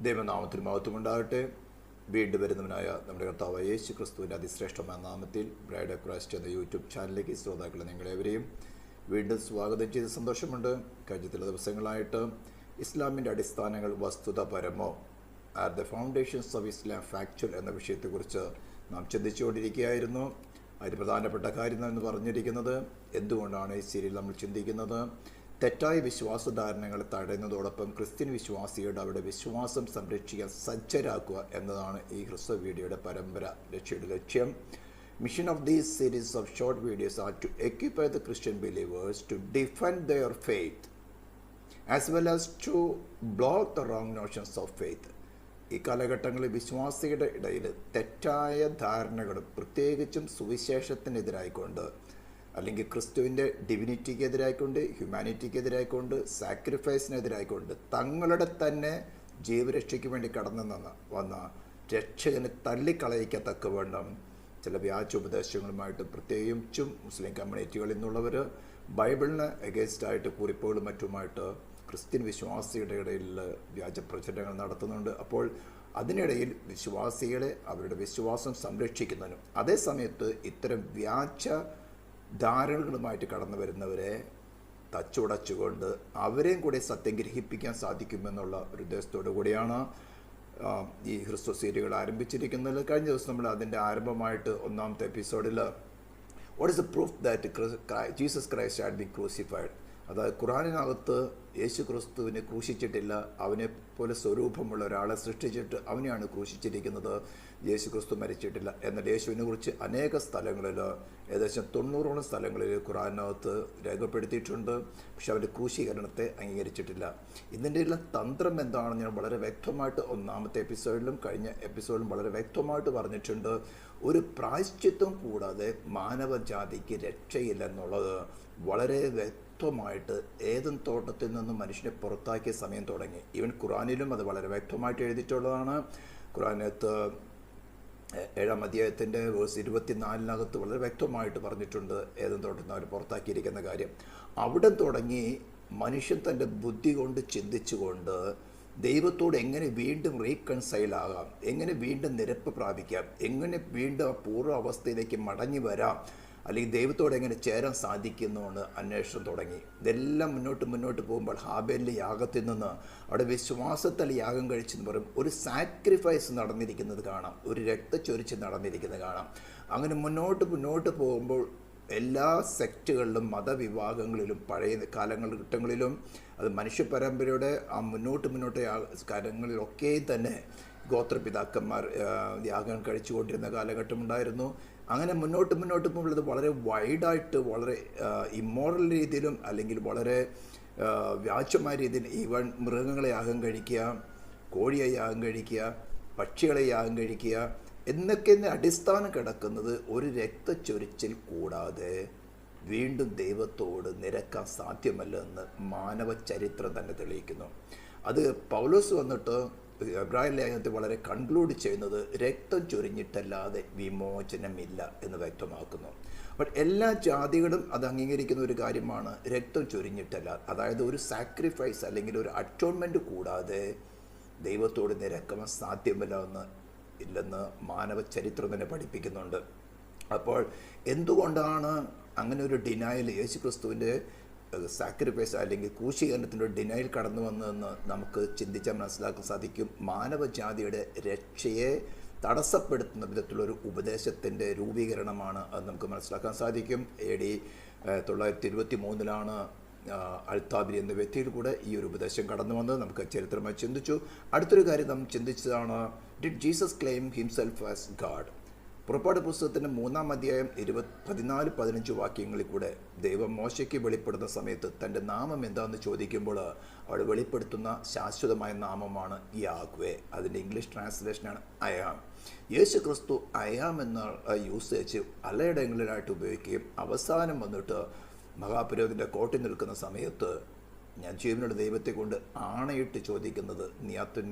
ദൈവനാമത്തിൽ മഹത്വമുണ്ടാകട്ടെ. വീണ്ടും വരുന്നവനായ നമ്മുടെ കർത്താവ് യേശു ക്രിസ്തുവിൻ്റെ അതിശ്രേഷ്ഠമായ നാമത്തിൽ ബ്രൈഡ് ഓഫ് ക്രൈസ്റ്റ് എന്ന യൂട്യൂബ് ചാനലിലേക്ക് ശ്രോതാക്കളെ നിങ്ങളേവരെയും വീണ്ടും സ്വാഗതം ചെയ്ത് സന്തോഷമുണ്ട്. കഴിഞ്ഞ ചില ദിവസങ്ങളായിട്ട് ഇസ്ലാമിൻ്റെ അടിസ്ഥാനങ്ങൾ വസ്തുതാപരമോ, are the foundations of Islam factual എന്ന വിഷയത്തെക്കുറിച്ച് നാം ചിന്തിച്ചുകൊണ്ടിരിക്കുകയായിരുന്നു. അതിന് പ്രധാനപ്പെട്ട കാര്യം എന്ന് പറഞ്ഞിരിക്കുന്നത്, എന്തുകൊണ്ടാണ് ഈ സീരിയൽ നമ്മൾ ചിന്തിക്കുന്നത്, തെറ്റായ വിശ്വാസധാരണകളെ തടയുന്നതോടൊപ്പം ക്രിസ്ത്യൻ വിശ്വാസികളുടെ അവരുടെ വിശ്വാസം സംരക്ഷിക്കാൻ സജ്ജരാക്കുക എന്നതാണ് ഈ ഹ്രസ്വ വീഡിയോയുടെ പരമ്പര ലക്ഷ്യം. Mission of these series of short videos are to equip the Christian believers to defend their faith as well as to block the wrong notions of faith. ഈ കാലഘട്ടങ്ങളിൽ വിശ്വാസികളുടെ ഇടയിൽ തെറ്റായ ധാരണകളും പ്രത്യേകിച്ചും സുവിശേഷത്തിനെതിരായിക്കൊണ്ട്, അല്ലെങ്കിൽ ക്രിസ്തുവിൻ്റെ ഡിവിനിറ്റിക്കെതിരായിക്കൊണ്ട്, ഹ്യൂമാനിറ്റിക്കെതിരായിക്കൊണ്ട്, സാക്രിഫൈസിനെതിരായിക്കൊണ്ട്, തങ്ങളുടെ തന്നെ ജീവരക്ഷയ്ക്ക് വേണ്ടി കടന്നു വന്ന രക്ഷകനെ തള്ളിക്കളയിക്കത്തക്കവണ്ണം ചില വ്യാജ ഉപദേശങ്ങളുമായിട്ട് പ്രത്യേകിച്ചും മുസ്ലിം കമ്മ്യൂണിറ്റികളിൽ നിന്നുള്ളവർ ബൈബിളിന് എഗേൻസ്റ്റായിട്ട് കുറിപ്പുകളും മറ്റുമായിട്ട് ക്രിസ്ത്യൻ വിശ്വാസികളുടെ ഇടയിൽ വ്യാജ പ്രചരണങ്ങൾ നടത്തുന്നുണ്ട്. അപ്പോൾ അതിനിടയിൽ വിശ്വാസികളെ അവരുടെ വിശ്വാസം സംരക്ഷിക്കുന്നതിനും അതേസമയത്ത് ഇത്തരം വ്യാജ ധാരണകളുമായിട്ട് കടന്നു വരുന്നവരെ തച്ചുടച്ചുകൊണ്ട് അവരെയും കൂടി സത്യം ഗ്രഹിപ്പിക്കാൻ സാധിക്കുമെന്നുള്ള ഒരു ഉദ്ദേശത്തോടു കൂടിയാണ് ഈ ഹ്രസ്വ സീരിയലുകൾ ആരംഭിച്ചിരിക്കുന്നത്. കഴിഞ്ഞ ദിവസം നമ്മൾ അതിൻ്റെ ആരംഭമായിട്ട് ഒന്നാമത്തെ എപ്പിസോഡിൽ what is the proof that Jesus Christ had been crucified, അതായത് ഖുറാനിനകത്ത് യേശു ക്രിസ്തുവിനെ ക്രൂശിച്ചിട്ടില്ല, അവനെ പോലെ സ്വരൂപമുള്ള ഒരാളെ സൃഷ്ടിച്ചിട്ട് അവനെയാണ് ക്രൂശിച്ചിരിക്കുന്നത്, യേശു ക്രിസ്തു മരിച്ചിട്ടില്ല. എന്നാൽ യേശുവിനെ കുറിച്ച് അനേക സ്ഥലങ്ങളിൽ, ഏകദേശം 90ഓളം സ്ഥലങ്ങളിൽ ഖുറാനകത്ത് രേഖപ്പെടുത്തിയിട്ടുണ്ട്. പക്ഷെ അവൻ്റെ ക്രൂശീകരണത്തെ അംഗീകരിച്ചിട്ടില്ല. ഇതിൻ്റെ ഉള്ള തന്ത്രം എന്താണെന്ന് ഞാൻ വളരെ വ്യക്തമായിട്ട് ഒന്നാമത്തെ എപ്പിസോഡിലും കഴിഞ്ഞ എപ്പിസോഡിലും വളരെ വ്യക്തമായിട്ട് പറഞ്ഞിട്ടുണ്ട്. ഒരു പ്രായശ്ചിത്വം കൂടാതെ മാനവജാതിക്ക് രക്ഷയില്ലെന്നുള്ളത് വളരെ വ്യക്തമായിട്ട് ഏദൻ തോട്ടത്തിൽ നിന്നും മനുഷ്യനെ പുറത്താക്കിയ സമയം തുടങ്ങി. ഈവൻ ഖുറാനിലും അത് വളരെ വ്യക്തമായിട്ട് എഴുതിയിട്ടുള്ളതാണ്. ഖുറാനകത്ത് 7-ാം അധ്യായത്തിൻ്റെ വേഴ്സ് 24 വളരെ വ്യക്തമായിട്ട് പറഞ്ഞിട്ടുണ്ട് ഏദൻ തോട്ടത്തിൽ നിന്ന് അവർ പുറത്താക്കിയിരിക്കുന്ന കാര്യം. അവിടെ തുടങ്ങി മനുഷ്യൻ തൻ്റെ ബുദ്ധി കൊണ്ട് ചിന്തിച്ചുകൊണ്ട് ദൈവത്തോട് എങ്ങനെ വീണ്ടും റീകൺസൈൽ ആകാം, എങ്ങനെ വീണ്ടും നിരപ്പ് പ്രാപിക്കാം, എങ്ങനെ വീണ്ടും ആ പൂർവ്വ അവസ്ഥയിലേക്ക് മടങ്ങി വരാം, അല്ലെങ്കിൽ ദൈവത്തോട് എങ്ങനെ ചേരാൻ സാധിക്കുന്നുകൊണ്ട് അന്വേഷണം തുടങ്ങി. ഇതെല്ലാം മുന്നോട്ട് പോകുമ്പോൾ ഹാബേലിൻ്റെ യാഗത്തിൽ നിന്ന് അവിടെ വിശ്വാസത്തിൽ യാഗം കഴിച്ചെന്ന് പറയും ഒരു സാക്രിഫൈസ് നടന്നിരിക്കുന്നത് കാണാം, ഒരു രക്തച്ചൊരിച്ച് നടന്നിരിക്കുന്നത് കാണാം. അങ്ങനെ മുന്നോട്ട് പോകുമ്പോൾ എല്ലാ സെക്റ്റുകളിലും മതവിഭാഗങ്ങളിലും പഴയ കാലഘട്ടങ്ങളിലും അത് മനുഷ്യപരമ്പരയുടെ ആ മുന്നോട്ട് കാര്യങ്ങളിലൊക്കെ തന്നെ ഗോത്രപിതാക്കന്മാർ യാഗം കഴിച്ചുകൊണ്ടിരുന്ന കാലഘട്ടമുണ്ടായിരുന്നു. അങ്ങനെ മുന്നോട്ട് പോകുമ്പോൾ ഇത് വളരെ വൈഡായിട്ട്, വളരെ ഇമ്മോറൽ രീതിയിലും അല്ലെങ്കിൽ വളരെ വ്യാജമായ രീതിയിൽ ഈവൻ മൃഗങ്ങളെ യാഗം കഴിക്കുക, കോഴിയെ യാഗം കഴിക്കുക, പക്ഷികളെ യാഗം കഴിക്കുക എന്നൊക്കെ അടിസ്ഥാനം കിടക്കുന്നത് ഒരു രക്തച്ചൊരിച്ചിൽ കൂടാതെ വീണ്ടും ദൈവത്തോട് നിരക്കാൻ സാധ്യമല്ലെന്ന് മാനവ ചരിത്രം തന്നെ തെളിയിക്കുന്നു. അത് പൗലോസ് വന്നിട്ട് എബ്രായ ലേഖനത്തിൽ വളരെ കൺക്ലൂഡ് ചെയ്യുന്നത് രക്തം ചൊരിഞ്ഞിട്ടല്ലാതെ വിമോചനമില്ല എന്ന് വ്യക്തമാക്കുന്നു. ബട്ട് എല്ലാ ജാതികളും അത് അംഗീകരിക്കുന്ന ഒരു കാര്യമാണ് രക്തം ചൊരിഞ്ഞിട്ടല്ല, അതായത് ഒരു സാക്രിഫൈസ് അല്ലെങ്കിൽ ഒരു അറ്റോൺമെൻറ്റ് കൂടാതെ ദൈവത്തോട് നിരക്കാൻ സാധ്യമല്ലെന്ന് മാനവ ചരിത്രം തന്നെ പഠിപ്പിക്കുന്നുണ്ട്. അപ്പോൾ എന്തുകൊണ്ടാണ് അങ്ങനെ ഒരു ഡിനയൽ, യേശു ക്രിസ്തുവിൻ്റെ സാക്രിഫൈസ് അല്ലെങ്കിൽ ക്രൂശീകരണത്തിൻ്റെ ഡിനയൽ കടന്നു വന്നതെന്ന് നമുക്ക് ചിന്തിച്ചാൽ മനസ്സിലാക്കാൻ സാധിക്കും. മാനവജാതിയുടെ രക്ഷയെ തടസ്സപ്പെടുത്തുന്ന വിധത്തിലൊരു ഉപദേശത്തിൻ്റെ രൂപീകരണമാണ് അത് നമുക്ക് മനസ്സിലാക്കാൻ സാധിക്കും. AD 923 അൽത്താബിരി എന്ന വ്യക്തിയിൽ കൂടെ ഈ ഒരു ഉപദേശം കടന്നു വന്നത് നമുക്ക് ചരിത്രമായി ചിന്തിച്ചു. അടുത്തൊരു കാര്യം നാം ചിന്തിച്ചതാണ്, did Jesus claim himself as God? പുറപ്പാട് പുസ്തകത്തിൻ്റെ 3-ാം അധ്യായം 14-15 വാക്യങ്ങളിൽ കൂടെ ദൈവം മോശയ്ക്ക് വെളിപ്പെടുന്ന സമയത്ത് തൻ്റെ നാമം എന്താണെന്ന് ചോദിക്കുമ്പോൾ അവിടെ വെളിപ്പെടുത്തുന്ന ശാശ്വതമായ നാമമാണ് യാഹ്വേ. അതിൻ്റെ ഇംഗ്ലീഷ് ട്രാൻസ്ലേഷനാണ് അയാം. യേശു ക്രിസ്തു അയാം എന്ന യൂസേജ് പലയിടങ്ങളിലായിട്ട് ഉപയോഗിക്കുകയും അവസാനം വന്നിട്ട് മഹാപുരോഹിതൻ്റെ കോട്ടിൽ നിൽക്കുന്ന സമയത്ത് ഞാൻ ജീവനുള്ള ദൈവത്തെ കൊണ്ട് ആണയിട്ട് ചോദിക്കുന്നത് നീ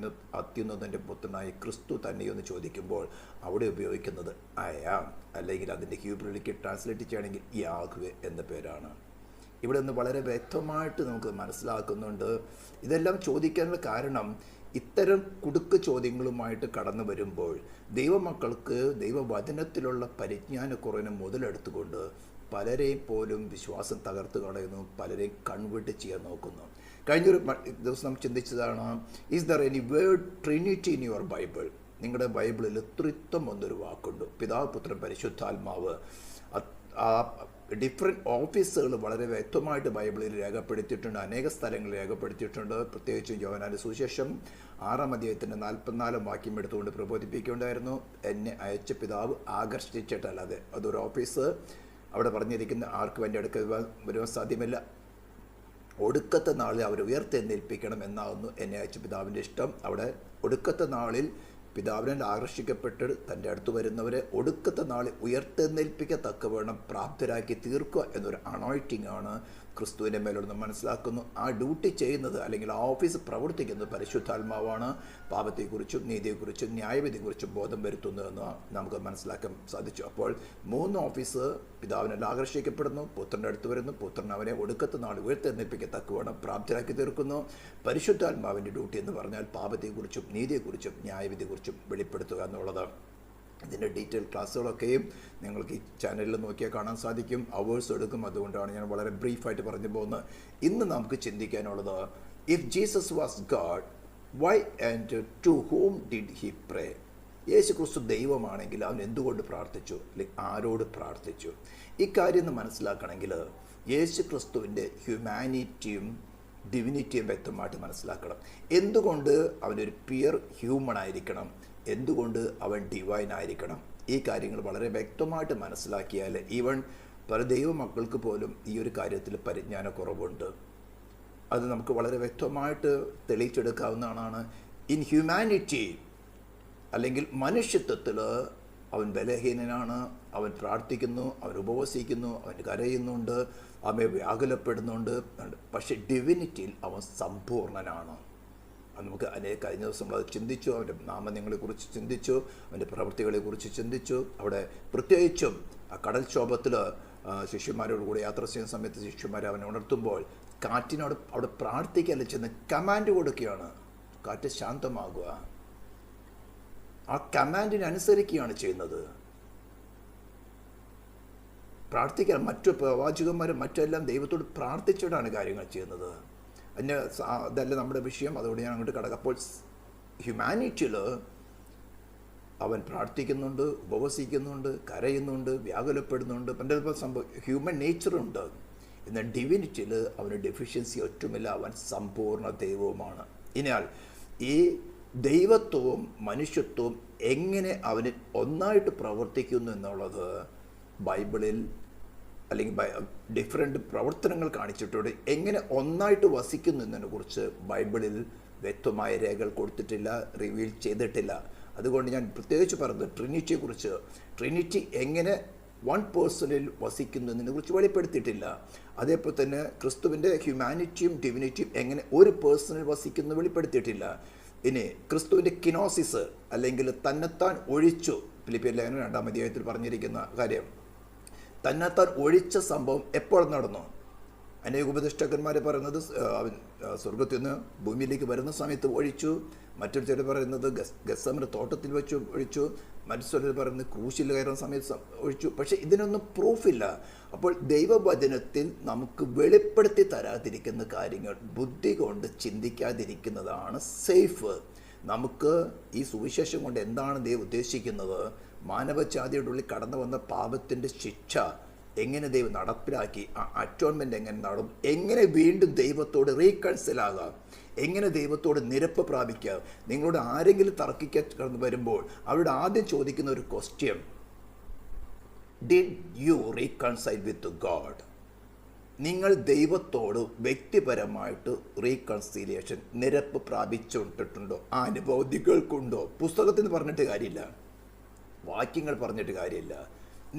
അത്യുന്നതൻ്റെ പുത്രനായി ക്രിസ്തു തന്നെയെന്ന് ചോദിക്കുമ്പോൾ അവിടെ ഉപയോഗിക്കുന്നത് അയാം, അല്ലെങ്കിൽ അതിൻ്റെ ഹീബ്രുവിലേക്ക് ട്രാൻസ്ലേറ്റ് ചെയ്യുകയാണെങ്കിൽ യാഹ്വേ എന്ന പേരാണ്. ഇവിടെ നിന്ന് വളരെ വ്യക്തമായിട്ട് നമുക്ക് മനസ്സിലാക്കുന്നുണ്ട്. ഇതെല്ലാം ചോദിക്കാനുള്ള കാരണം ഇത്തരം കുടുക്ക് ചോദ്യങ്ങളുമായിട്ട് കടന്നു വരുമ്പോൾ ദൈവമക്കൾക്ക് ദൈവവചനത്തിലുള്ള പരിജ്ഞാനക്കുറവിനെ മുതലെടുത്തുകൊണ്ട് പലരെയും പോലും വിശ്വാസം തകർത്ത് കളയുന്നു, പലരെയും കൺവേർട്ട് ചെയ്യാൻ നോക്കുന്നു. കഴിഞ്ഞൊരു ദിവസം ചിന്തിച്ചതാണ്, is there any word Trinity in your Bible? നിങ്ങളുടെ ബൈബിളിൽ ത്രിത്വം എന്നൊരു വാക്കുണ്ട്. പിതാവ്, പുത്രൻ, പരിശുദ്ധാത്മാവ്. ആ ഡിഫറെൻറ്റ് ഓഫീസുകൾ വളരെ വ്യക്തമായിട്ട് ബൈബിളിൽ രേഖപ്പെടുത്തിയിട്ടുണ്ട്, അനേക സ്ഥലങ്ങളിൽ രേഖപ്പെടുത്തിയിട്ടുണ്ട്. പ്രത്യേകിച്ചും യോഹന്നാന്റെ സുവിശേഷം 6-ാം അധ്യായത്തിൻ്റെ 44-ാം വാക്യം എടുത്തുകൊണ്ട് പ്രബോധിപ്പിക്കുകയുണ്ടായിരുന്നു, എന്നെ അയച്ച പിതാവ് ആകർഷിച്ചിട്ടല്ലാതെ. അതൊരു ഓഫീസ്. അവിടെ പറഞ്ഞിരിക്കുന്ന ആർക്കും എൻ്റെ അടുക്കൽ വരുവാൻ സാധ്യമല്ല, ഒടുക്കത്തെ നാളിൽ അവർ ഉയർത്തെഴുന്നേൽപ്പിക്കണം എന്നാകുന്നു എന്നെ അയച്ച പിതാവിൻ്റെ ഇഷ്ടം. അവിടെ ഒടുക്കത്തെ നാളിൽ പിതാവിനാൽ ആകർഷിക്കപ്പെട്ട് തൻ്റെ അടുത്ത് വരുന്നവരെ ഒടുക്കത്തെ നാളിൽ ഉയർത്തെഴുന്നേൽപ്പിക്കത്തക്കവണ്ണം പ്രാപ്തരാക്കി തീർക്കുക എന്നൊരു അനോയിറ്റിംഗ് ആണ് ക്രിസ്തുവിൻ്റെ മേലോട് മനസ്സിലാക്കുന്നു. ആ ഡ്യൂട്ടി ചെയ്യുന്നത് അല്ലെങ്കിൽ ആ ഓഫീസ് പ്രവർത്തിക്കുന്നത് പരിശുദ്ധാത്മാവാണ്. പാപത്തെക്കുറിച്ചും നീതിയെക്കുറിച്ചും ന്യായവിധിയെക്കുറിച്ചും ബോധം വരുത്തുന്നതെന്ന് നമുക്ക് മനസ്സിലാക്കാൻ സാധിച്ചു. അപ്പോൾ 3 ഓഫീസ് പിതാവിനാൽ ആകർഷിക്കപ്പെടുന്നു, പുത്രൻ്റെ അടുത്ത് വരുന്നു, പുത്രൻ അവനെ ഒടുക്കത്തെ നാൾ ഉയർത്തെഴുന്നേൽപ്പിക്കത്തക്കവണ്ണം പ്രാപ്തരാക്കി തീർക്കുന്നു. പരിശുദ്ധാത്മാവിൻ്റെ ഡ്യൂട്ടി എന്ന് പറഞ്ഞാൽ പാപത്തെക്കുറിച്ചും നീതിയെക്കുറിച്ചും ന്യായവിധിയെക്കുറിച്ചും വെളിപ്പെടുത്തുക എന്നുള്ളതാണ്. ഇതിൻ്റെ ഡീറ്റെയിൽ ക്ലാസ്സുകളൊക്കെയും നിങ്ങൾക്ക് ഈ ചാനലിൽ നോക്കിയാൽ കാണാൻ സാധിക്കും. അവേഴ്സ് എടുക്കും, അതുകൊണ്ടാണ് ഞാൻ വളരെ ബ്രീഫായിട്ട് പറഞ്ഞു പോകുന്നത്. ഇന്ന് നമുക്ക് ചിന്തിക്കാനുള്ളത്, if Jesus was God, why and to whom did he pray? യേശു ക്രിസ്തു ദൈവമാണെങ്കിൽ അവൻ എന്തുകൊണ്ട് പ്രാർത്ഥിച്ചു, അല്ലെങ്കിൽ ആരോട് പ്രാർത്ഥിച്ചു? ഇക്കാര്യം ഒന്ന് മനസ്സിലാക്കണമെങ്കിൽ യേശു ക്രിസ്തുവിൻ്റെ ഹ്യൂമാനിറ്റിയും ഡിവിനിറ്റിയും വ്യക്തമായിട്ട് മനസ്സിലാക്കണം. എന്തുകൊണ്ട് അവനൊരു പ്യുവർ ഹ്യൂമൺ ആയിരിക്കണം, എന്തുകൊണ്ട് അവൻ ഡിവൈൻ ആയിരിക്കണം? ഈ കാര്യങ്ങൾ വളരെ വ്യക്തമായിട്ട് മനസ്സിലാക്കിയാൽ ഈവൻ പല ദൈവമക്കൾക്ക് പോലും ഈ ഒരു കാര്യത്തിൽ പരിജ്ഞാനക്കുറവുണ്ട്. അത് നമുക്ക് വളരെ വ്യക്തമായിട്ട് തെളിയിച്ചെടുക്കാവുന്നതാണ്. ഇൻ ഹ്യൂമാനിറ്റി അല്ലെങ്കിൽ മനുഷ്യത്വത്തിൽ അവൻ ബലഹീനനാണ്, അവൻ പ്രാർത്ഥിക്കുന്നു, അവൻ ഉപവസിക്കുന്നു, അവൻ കരയുന്നുണ്ട്, അവൻ വ്യാകുലപ്പെടുന്നുണ്ട്. പക്ഷെ ഡിവിനിറ്റിയിൽ അവൻ സമ്പൂർണ്ണനാണ്. നമുക്ക് കഴിഞ്ഞ ദിവസം അത് ചിന്തിച്ചു, അവൻ്റെ നാമങ്ങളെക്കുറിച്ച് ചിന്തിച്ചു, അവൻ്റെ പ്രവൃത്തികളെക്കുറിച്ച് ചിന്തിച്ചു. അവിടെ പ്രത്യേകിച്ചും ആ കടൽക്ഷോഭത്തിൽ ശിഷ്യന്മാരോട് കൂടെ യാത്ര ചെയ്യുന്ന സമയത്ത് ശിഷ്യന്മാരെ അവനെ ഉണർത്തുമ്പോൾ കാറ്റിനോട് അവിടെ പ്രാർത്ഥിക്കല്ല ചെന്ന് കമാൻഡ് കൊടുക്കുകയാണ്, കാറ്റ് ശാന്തമാകുക. ആ കമാൻഡിനനുസരിക്കുകയാണ് ചെയ്യുന്നത്. പ്രാർത്ഥിക്കാൻ മറ്റു പ്രവാചകന്മാരും മറ്റെല്ലാം ദൈവത്തോട് പ്രാർത്ഥിച്ചിട്ടാണ് കാര്യങ്ങൾ ചെയ്യുന്നത്. അതല്ല നമ്മുടെ വിഷയം, അതുകൊണ്ട് ഞാൻ അങ്ങോട്ട് കിടക്കാം. അപ്പോൾ ഹ്യൂമാനിറ്റിയിൽ അവൻ പ്രാർത്ഥിക്കുന്നുണ്ട്, ഉപവസിക്കുന്നുണ്ട്, കരയുന്നുണ്ട്, വ്യാകുലപ്പെടുന്നുണ്ട്, പല ഹ്യൂമൻ നേച്ചറുണ്ട്. എന്നാൽ ഡിവിനിറ്റിയിൽ അവന് ഡെഫിഷ്യൻസി ഒറ്റുമില്ല, അവൻ സമ്പൂർണ്ണ ദൈവവുമാണ്. ഇനിയാൽ ഈ ദൈവത്വവും മനുഷ്യത്വവും എങ്ങനെ അവന് ഒന്നായിട്ട് പ്രവർത്തിക്കുന്നു എന്നുള്ളത് ബൈബിളിൽ അല്ലെങ്കിൽ ഡിഫറെൻ്റ് പ്രവർത്തനങ്ങൾ കാണിച്ചിട്ടുണ്ട്. എങ്ങനെ ഒന്നായിട്ട് വസിക്കുന്നു എന്നതിനെക്കുറിച്ച് ബൈബിളിൽ വ്യക്തമായ രേഖകൾ കൊടുത്തിട്ടില്ല, റിവീൽ ചെയ്തിട്ടില്ല. അതുകൊണ്ട് ഞാൻ പ്രത്യേകിച്ച് പറഞ്ഞത് ട്രിനിറ്റിയെക്കുറിച്ച്, ട്രിനിറ്റി എങ്ങനെ വൺ പേഴ്സണിൽ വസിക്കുന്നു എന്നതിനെക്കുറിച്ച് വെളിപ്പെടുത്തിയിട്ടില്ല. അതേപോലെ തന്നെ ക്രിസ്തുവിൻ്റെ ഹ്യൂമാനിറ്റിയും ഡിവിനിറ്റിയും എങ്ങനെ ഒരു പേഴ്സണിൽ വസിക്കുന്നു വെളിപ്പെടുത്തിയിട്ടില്ല. ഇനി ക്രിസ്തുവിൻ്റെ കിനോസിസ് അല്ലെങ്കിൽ തന്നെത്താൻ ഒഴിച്ചു, ഫിലിപ്പിയർ ലേഖനം 2-ാം അധ്യായത്തിൽ പറഞ്ഞിരിക്കുന്ന കാര്യം, തന്നെത്താൻ ഒഴിച്ച സംഭവം എപ്പോൾ നടന്നു? അനേക ഉപദേഷ്ടാക്കന്മാർ പറയുന്നത് അവൻ സ്വർഗത്തിൽ നിന്ന് ഭൂമിയിലേക്ക് വരുന്ന സമയത്ത് ഒഴിച്ചു, മറ്റൊരു ചിലർ പറയുന്നത് ഗെത്സമനെ തോട്ടത്തിൽ വെച്ച് ഒഴിച്ചു, മറ്റു ചിലർ പറയുന്നത് ക്രൂശിൽ കയറുന്ന സമയത്ത് ഒഴിച്ചു. പക്ഷേ ഇതിനൊന്നും പ്രൂഫില്ല. അപ്പോൾ ദൈവവചനത്തിൽ നമുക്ക് വെളിപ്പെടുത്തി തരാതിരിക്കുന്ന കാര്യങ്ങൾ ബുദ്ധി കൊണ്ട് ചിന്തിക്കാതിരിക്കുന്നതാണ് സേഫ്. നമുക്ക് ഈ സുവിശേഷം കൊണ്ട് എന്താണ് ദൈവം ഉദ്ദേശിക്കുന്നത്, മാനവജാതിയുടെ ഉള്ളിൽ കടന്നു വന്ന പാപത്തിൻ്റെ ശിക്ഷ എങ്ങനെ ദൈവം നടപ്പിലാക്കി, ആ അറ്റോൺമെൻ്റ് എങ്ങനെ നടക്കും, എങ്ങനെ വീണ്ടും ദൈവത്തോട് റീകൺസിൽ ആകാം, എങ്ങനെ ദൈവത്തോട് നിരപ്പ് പ്രാപിക്കാം. നിങ്ങളോട് ആരെങ്കിലും തർക്കിക്കാൻ കടന്നു വരുമ്പോൾ അവരോട് ആദ്യം ചോദിക്കുന്ന ഒരു question, did you reconcile with God? നിങ്ങൾ ദൈവത്തോട് വ്യക്തിപരമായിട്ട് റീകൺസീലിയേഷൻ, നിരപ്പ് പ്രാപിച്ചുകൊണ്ടിട്ടുണ്ടോ? ആ അനുഭവങ്ങൾക്കുണ്ടോ? പുസ്തകത്തിൽ നിന്ന് പറഞ്ഞിട്ട് കാര്യമില്ല, വാക്യങ്ങൾ പറഞ്ഞിട്ട് കാര്യമില്ല.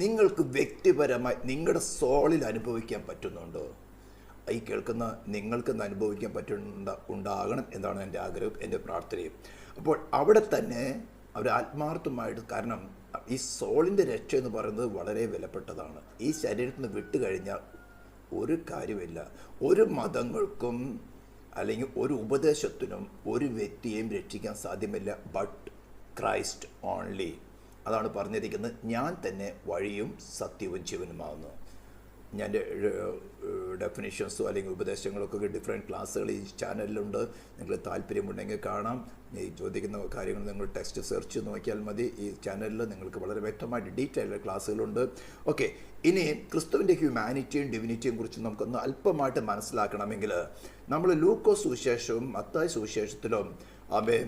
നിങ്ങൾക്ക് വ്യക്തിപരമായി നിങ്ങളുടെ സോളിൽ അനുഭവിക്കാൻ പറ്റുന്നുണ്ടോ? ഈ കേൾക്കുന്ന നിങ്ങൾക്കെന്ന് അനുഭവിക്കാൻ ഉണ്ടാകണം എന്നാണ് എൻ്റെ ആഗ്രഹം, എൻ്റെ പ്രാർത്ഥനയും. അപ്പോൾ അവിടെ തന്നെ അവർ ആത്മാർത്ഥമായിട്ട്, കാരണം ഈ സോളിൻ്റെ രക്ഷ എന്ന് പറയുന്നത് വളരെ വിലപ്പെട്ടതാണ്. ഈ ശരീരത്തിൽ നിന്ന് വിട്ടുകഴിഞ്ഞാൽ ഒരു കാര്യമില്ല. ഒരു മതങ്ങൾക്കും അല്ലെങ്കിൽ ഒരു ഉപദേശത്തിനും ഒരു വ്യക്തിയെയും രക്ഷിക്കാൻ സാധ്യമല്ല, ബട്ട് ക്രൈസ്റ്റ് ഓൺലി. അതാണ് പറഞ്ഞിരിക്കുന്നത്, ഞാൻ തന്നെ വഴിയും സത്യവും ജീവനുമാകുന്നു. ഞാൻ ഡെഫിനിഷൻസോ അല്ലെങ്കിൽ ഉപദേശങ്ങളൊക്കെ ഡിഫറെൻറ്റ് ക്ലാസ്സുകൾ ഈ ചാനലിലുണ്ട്. നിങ്ങൾ താല്പര്യമുണ്ടെങ്കിൽ കാണാം. ഈ ചോദിക്കുന്ന കാര്യങ്ങൾ നിങ്ങൾ ടെക്സ്റ്റ് സെർച്ച് നോക്കിയാൽ മതി. ഈ ചാനലിൽ നിങ്ങൾക്ക് വളരെ വ്യക്തമായിട്ട് ഡീറ്റെയിൽ ക്ലാസ്സുകളുണ്ട്. ഓക്കെ, ഇനി ക്രിസ്തുവിൻ്റെ ഹ്യൂമാനിറ്റിയും ഡിവിനിറ്റിയും കുറിച്ച് നമുക്കൊന്ന് അല്പമായിട്ട് മനസ്സിലാക്കണമെങ്കിൽ നമ്മൾ ലൂക്കോസ് സുവിശേഷവും മത്തായി സുവിശേഷത്തിലും അവയെ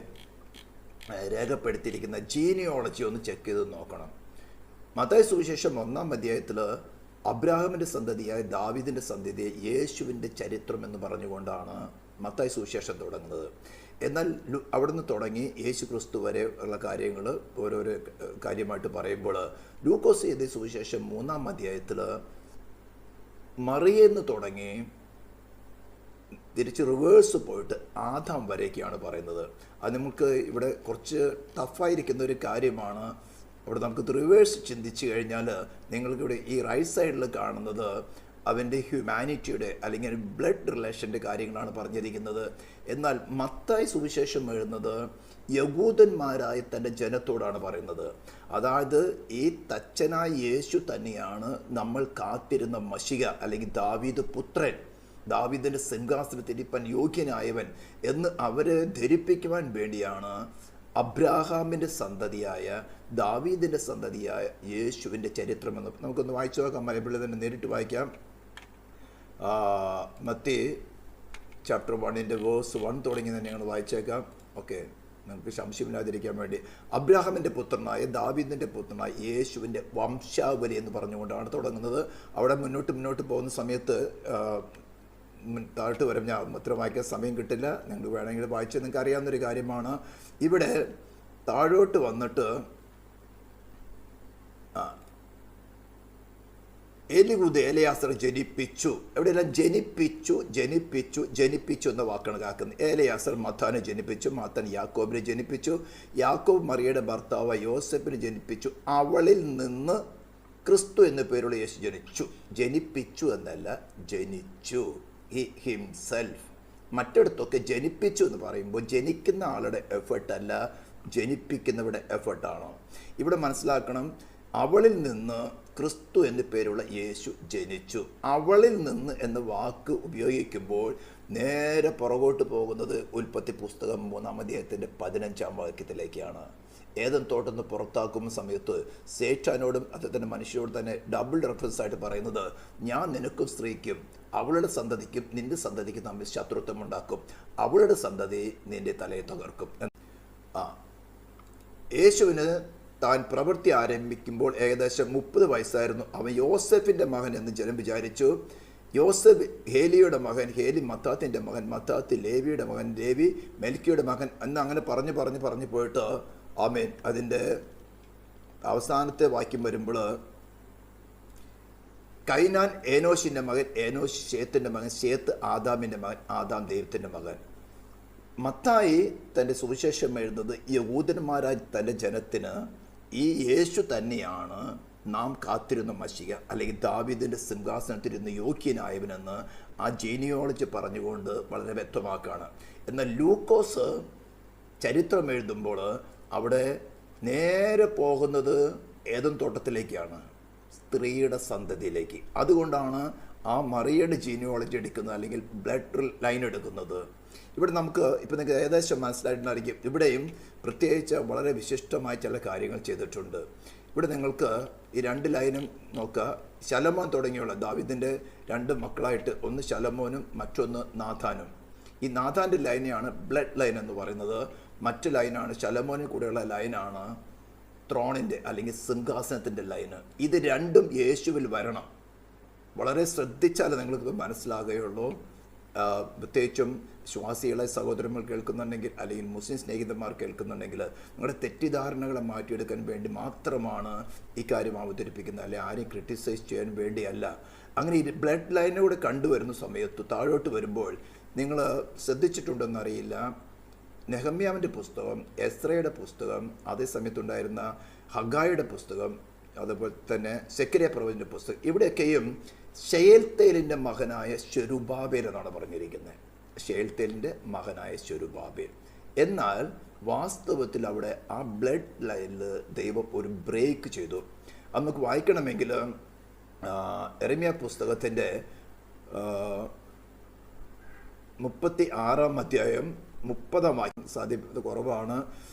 രേഖപ്പെടുത്തിയിരിക്കുന്ന ജീനിയോളജി ഒന്ന് ചെക്ക് ചെയ്ത് നോക്കണം. മത്തായി സുവിശേഷം 1-ാം അധ്യായത്തിൽ അബ്രാഹാമിൻ്റെ സന്തതിയായ ദാവീദിൻ്റെ സന്തതിയെ യേശുവിൻ്റെ ചരിത്രം എന്ന് പറഞ്ഞുകൊണ്ടാണ് മത്തായി സുവിശേഷം തുടങ്ങുന്നത്. എന്നാൽ അവിടുന്ന് തുടങ്ങി യേശു ക്രിസ്തു വരെ ഉള്ള കാര്യങ്ങൾ ഓരോരോ കാര്യമായിട്ട് പറയുമ്പോൾ ലൂക്കോസ് എഴുതിയ സുവിശേഷം 3-ാം അധ്യായത്തിൽ മറിയെന്ന് തുടങ്ങി തിരിച്ച് റിവേഴ്സ് പോയിട്ട് ആദാം വരേക്കാണ് പറയുന്നത്. അത് നമുക്ക് ഇവിടെ കുറച്ച് ടഫായിരിക്കുന്ന ഒരു കാര്യമാണ്. അവിടെ നമുക്ക് റിവേഴ്സ് ചിന്തിച്ചു കഴിഞ്ഞാൽ നിങ്ങൾക്കിവിടെ ഈ റൈറ്റ് സൈഡിൽ കാണുന്നത് അവൻ്റെ ഹ്യൂമാനിറ്റിയുടെ അല്ലെങ്കിൽ ബ്ലഡ് റിലേഷൻ്റെ കാര്യങ്ങളാണ് പറഞ്ഞിരിക്കുന്നത്. എന്നാൽ മത്തായി സുവിശേഷം എഴുതുന്നത് യഹൂദന്മാരായ തൻ്റെ ജനത്തോടാണ് പറയുന്നത്. അതായത് ഈ തച്ചനായ യേശു തന്നെയാണ് നമ്മൾ കാത്തിരുന്ന മശിഹ അല്ലെങ്കിൽ ദാവീദ് പുത്രൻ, ദാവീദിൻ്റെ സിംഹാസനത്തിരിപ്പാൻ യോഗ്യനായവൻ എന്ന് അവരെ ധരിപ്പിക്കുവാൻ വേണ്ടിയാണ് അബ്രാഹാമിൻ്റെ സന്തതിയായ ദാവീദിൻ്റെ സന്തതിയായ യേശുവിൻ്റെ ചരിത്രമെന്ന് നമുക്കൊന്ന് വായിച്ചു നോക്കാം. ബൈബിളിൽ തന്നെ നേരിട്ട് വായിക്കാം. മത്തി ചാപ്റ്റർ 1 വേഴ്സ് 1 തുടങ്ങി തന്നെ ഞങ്ങൾ വായിച്ചേക്കാം. ഓക്കെ, നമുക്ക് സംശയമില്ലാതിരിക്കാൻ വേണ്ടി അബ്രാഹാമിൻ്റെ പുത്രനായ ദാവീദിൻ്റെ പുത്രനായ യേശുവിൻ്റെ വംശാവലി എന്ന് പറഞ്ഞുകൊണ്ടാണ് തുടങ്ങുന്നത്. അവിടെ മുന്നോട്ട് പോകുന്ന സമയത്ത് താഴ്ത്ത് വരും. ഞാൻ ഉത്തരം വായിക്കാൻ സമയം കിട്ടില്ല. നിങ്ങൾ വേണമെങ്കിൽ വായിച്ച് നിങ്ങൾക്ക് അറിയാവുന്നൊരു കാര്യമാണ്. ഇവിടെ താഴോട്ട് വന്നിട്ട് എലിഹൂദ് ഏലയാസർ ജനിപ്പിച്ചു. എവിടെയെല്ലാം ജനിപ്പിച്ചു എന്ന വാക്കാണ് കാക്കുന്നത്. ഏലയാസർ മത്താനെ ജനിപ്പിച്ചു, മത്താൻ യാക്കോബിനെ ജനിപ്പിച്ചു, യാക്കോബ് മറിയയുടെ ഭർത്താവ് യോസെഫിനെ ജനിപ്പിച്ചു. അവളിൽ നിന്ന് ക്രിസ്തു എന്ന പേരുള്ള യേശു ജനിച്ചു. ജനിപ്പിച്ചു എന്നല്ല, ജനിച്ചു. He himself. മറ്റിടത്തൊക്കെ ജനിപ്പിച്ചു എന്ന് പറയുമ്പോൾ ജനിക്കുന്ന ആളുടെ എഫേർട്ടല്ല, ജനിപ്പിക്കുന്നവരുടെ എഫേർട്ടാണ്. ഇവിടെ മനസ്സിലാക്കണം, അവളിൽ നിന്ന് ക്രിസ്തു എന്ന പേരുള്ള യേശു ജനിച്ചു. അവളിൽ നിന്ന് എന്ന വാക്ക് ഉപയോഗിക്കുമ്പോൾ നേരെ പുറകോട്ട് പോകുന്നത് ഉൽപ്പത്തി പുസ്തകം 3-ാം അധ്യായത്തിൻ്റെ 15-ാം വാക്യത്തിലേക്കാണ്. ഏദൻ തോട്ടം നിന്ന് പുറത്താക്കുന്ന സമയത്ത് സേറ്റാനോടും അദ്ദേഹത്തിൻ്റെ മനുഷ്യരോട് തന്നെ ഡബിൾ റെഫറൻസ് ആയിട്ട് പറയുന്നത്, ഞാൻ നിനക്കും സ്ത്രീക്കും അവളുടെ സന്തതിക്കും നിന്റെ സന്തതിക്കും തമ്മിൽ ശത്രുത്വം ഉണ്ടാക്കും, അവളുടെ സന്തതി നിന്റെ തലയെ തകർക്കും. യേശുവിന് താൻ പ്രവൃത്തി ആരംഭിക്കുമ്പോൾ ഏകദേശം 30 വയസ്സായിരുന്നു. അവൻ യോസെഫിൻ്റെ മകൻ എന്ന് ജനം വിചാരിച്ചു. യോസെഫ് ഹേലിയുടെ മകൻ, ഹേലി മത്താത്തിൻ്റെ മകൻ, മത്താത്തി ലേവിയുടെ മകൻ, ലേവി മെൽക്കിയുടെ മകൻ എന്ന് അങ്ങനെ പറഞ്ഞു പോയിട്ട് ആമേൻ അതിൻ്റെ അവസാനത്തെ വാക്യം വരുമ്പോൾ കൈനാൻ ഏനോഷിൻ്റെ മകൻ, ഏനോഷ് ശേത്തിൻ്റെ മകൻ, ശേത്ത് ആദാമിൻ്റെ മകൻ, ആദാം ദൈവത്തിൻ്റെ മകൻ. മത്തായി തൻ്റെ സുവിശേഷം എഴുതുന്നത് യഹൂദന്മാരായ തൻ്റെ ജനത്തിന് ഈ യേശു തന്നെയാണ് നാം കാത്തിരുന്ന മശിഹ അല്ലെങ്കിൽ ദാവീദിൻ്റെ സിംഹാസനത്തിരുന്ന് യോഗ്യനായവനെന്ന് ആ ജീനിയോളജി പറഞ്ഞുകൊണ്ട് വളരെ വ്യക്തമാക്കുകയാണ്. എന്നാൽ ലൂക്കോസ് ചരിത്രം എഴുതുമ്പോൾ അവിടെ നേരെ പോകുന്നത് ഏദൻ തോട്ടത്തിലേക്കാണ്, സ്ത്രീയുടെ സന്തതിയിലേക്ക്. അതുകൊണ്ടാണ് ആ മറിയയുടെ ജീനിയോളജി എടുക്കുന്നത് അല്ലെങ്കിൽ ബ്ലഡ് ലൈൻ എടുക്കുന്നത്. ഇവിടെ നമുക്ക് ഇപ്പം നിങ്ങൾക്ക് ഏകദേശം മനസ്സിലായിട്ടുണ്ടായിരിക്കും. ഇവിടെയും പ്രത്യേകിച്ച് വളരെ വിശിഷ്ടമായ ചില കാര്യങ്ങൾ ചെയ്തിട്ടുണ്ട്. ഇവിടെ നിങ്ങൾക്ക് ഈ 2 ലൈനും നോക്കുക. ശലോമോൻ തുടങ്ങിയുള്ള ദാവീദിൻ്റെ 2 മക്കളായിട്ട് ഒന്ന് ശലോമോനും മറ്റൊന്ന് നാഥാനും. ഈ നാഥാൻ്റെ ലൈനെയാണ് ബ്ലഡ് ലൈൻ എന്ന് പറയുന്നത്. മറ്റു ലൈനാണ് ശലോമോനിൽ കൂടെയുള്ള ലൈനാണ് ത്രോണിൻ്റെ അല്ലെങ്കിൽ സിംഹാസനത്തിൻ്റെ ലൈന്. ഇത് രണ്ടും യേശുവിൽ വരണം. വളരെ ശ്രദ്ധിച്ചാലേ നിങ്ങൾക്ക് മനസ്സിലാകുകയുള്ളൂ. പ്രത്യേകിച്ചും ശ്വാസികളെ സഹോദരന്മാർ കേൾക്കുന്നുണ്ടെങ്കിൽ അല്ലെങ്കിൽ മുസ്ലിം സ്നേഹിതന്മാർ കേൾക്കുന്നുണ്ടെങ്കിൽ നിങ്ങളുടെ തെറ്റിദ്ധാരണകളെ മാറ്റിയെടുക്കാൻ വേണ്ടി മാത്രമാണ് ഈ കാര്യം അവതരിപ്പിക്കുന്നത്, അല്ലെങ്കിൽ ആരെയും ക്രിട്ടിസൈസ് ചെയ്യാൻ വേണ്ടിയല്ല. അങ്ങനെ ഈ ബ്ലഡ് ലൈനിലൂടെ കണ്ടുവരുന്ന സമയത്ത് താഴോട്ട് വരുമ്പോൾ നിങ്ങൾ ശ്രദ്ധിച്ചിട്ടുണ്ടെന്നറിയില്ല, നെഹമ്യാവിൻ്റെ പുസ്തകം, എസ്രയുടെ പുസ്തകം, അതേ സമയത്തുണ്ടായിരുന്ന ഹഗായുടെ പുസ്തകം, അതുപോലെ തന്നെ സെക്കരിയ പ്രവചൻ്റെ പുസ്തകം, ഇവിടെയൊക്കെയും ശെയൽതീയേലിൻ്റെ മകനായ ശെരുബാബേൽ എന്നാണ് പറഞ്ഞിരിക്കുന്നത്. ഷെയൽത്തേലിൻ്റെ മകനായ ശെരുബ്ബാബേൽ. എന്നാൽ വാസ്തവത്തിൽ അവിടെ ആ ബ്ലഡ് ലൈനിൽ ദൈവം ഒരു ബ്രേക്ക് ചെയ്തു. അത് നമുക്ക് വായിക്കണമെങ്കിൽ യെരമ്യാ പുസ്തകത്തിൻ്റെ 36-ാം അധ്യായം 30-ാം വാക്യം സാധ്യത കുറവാണ്.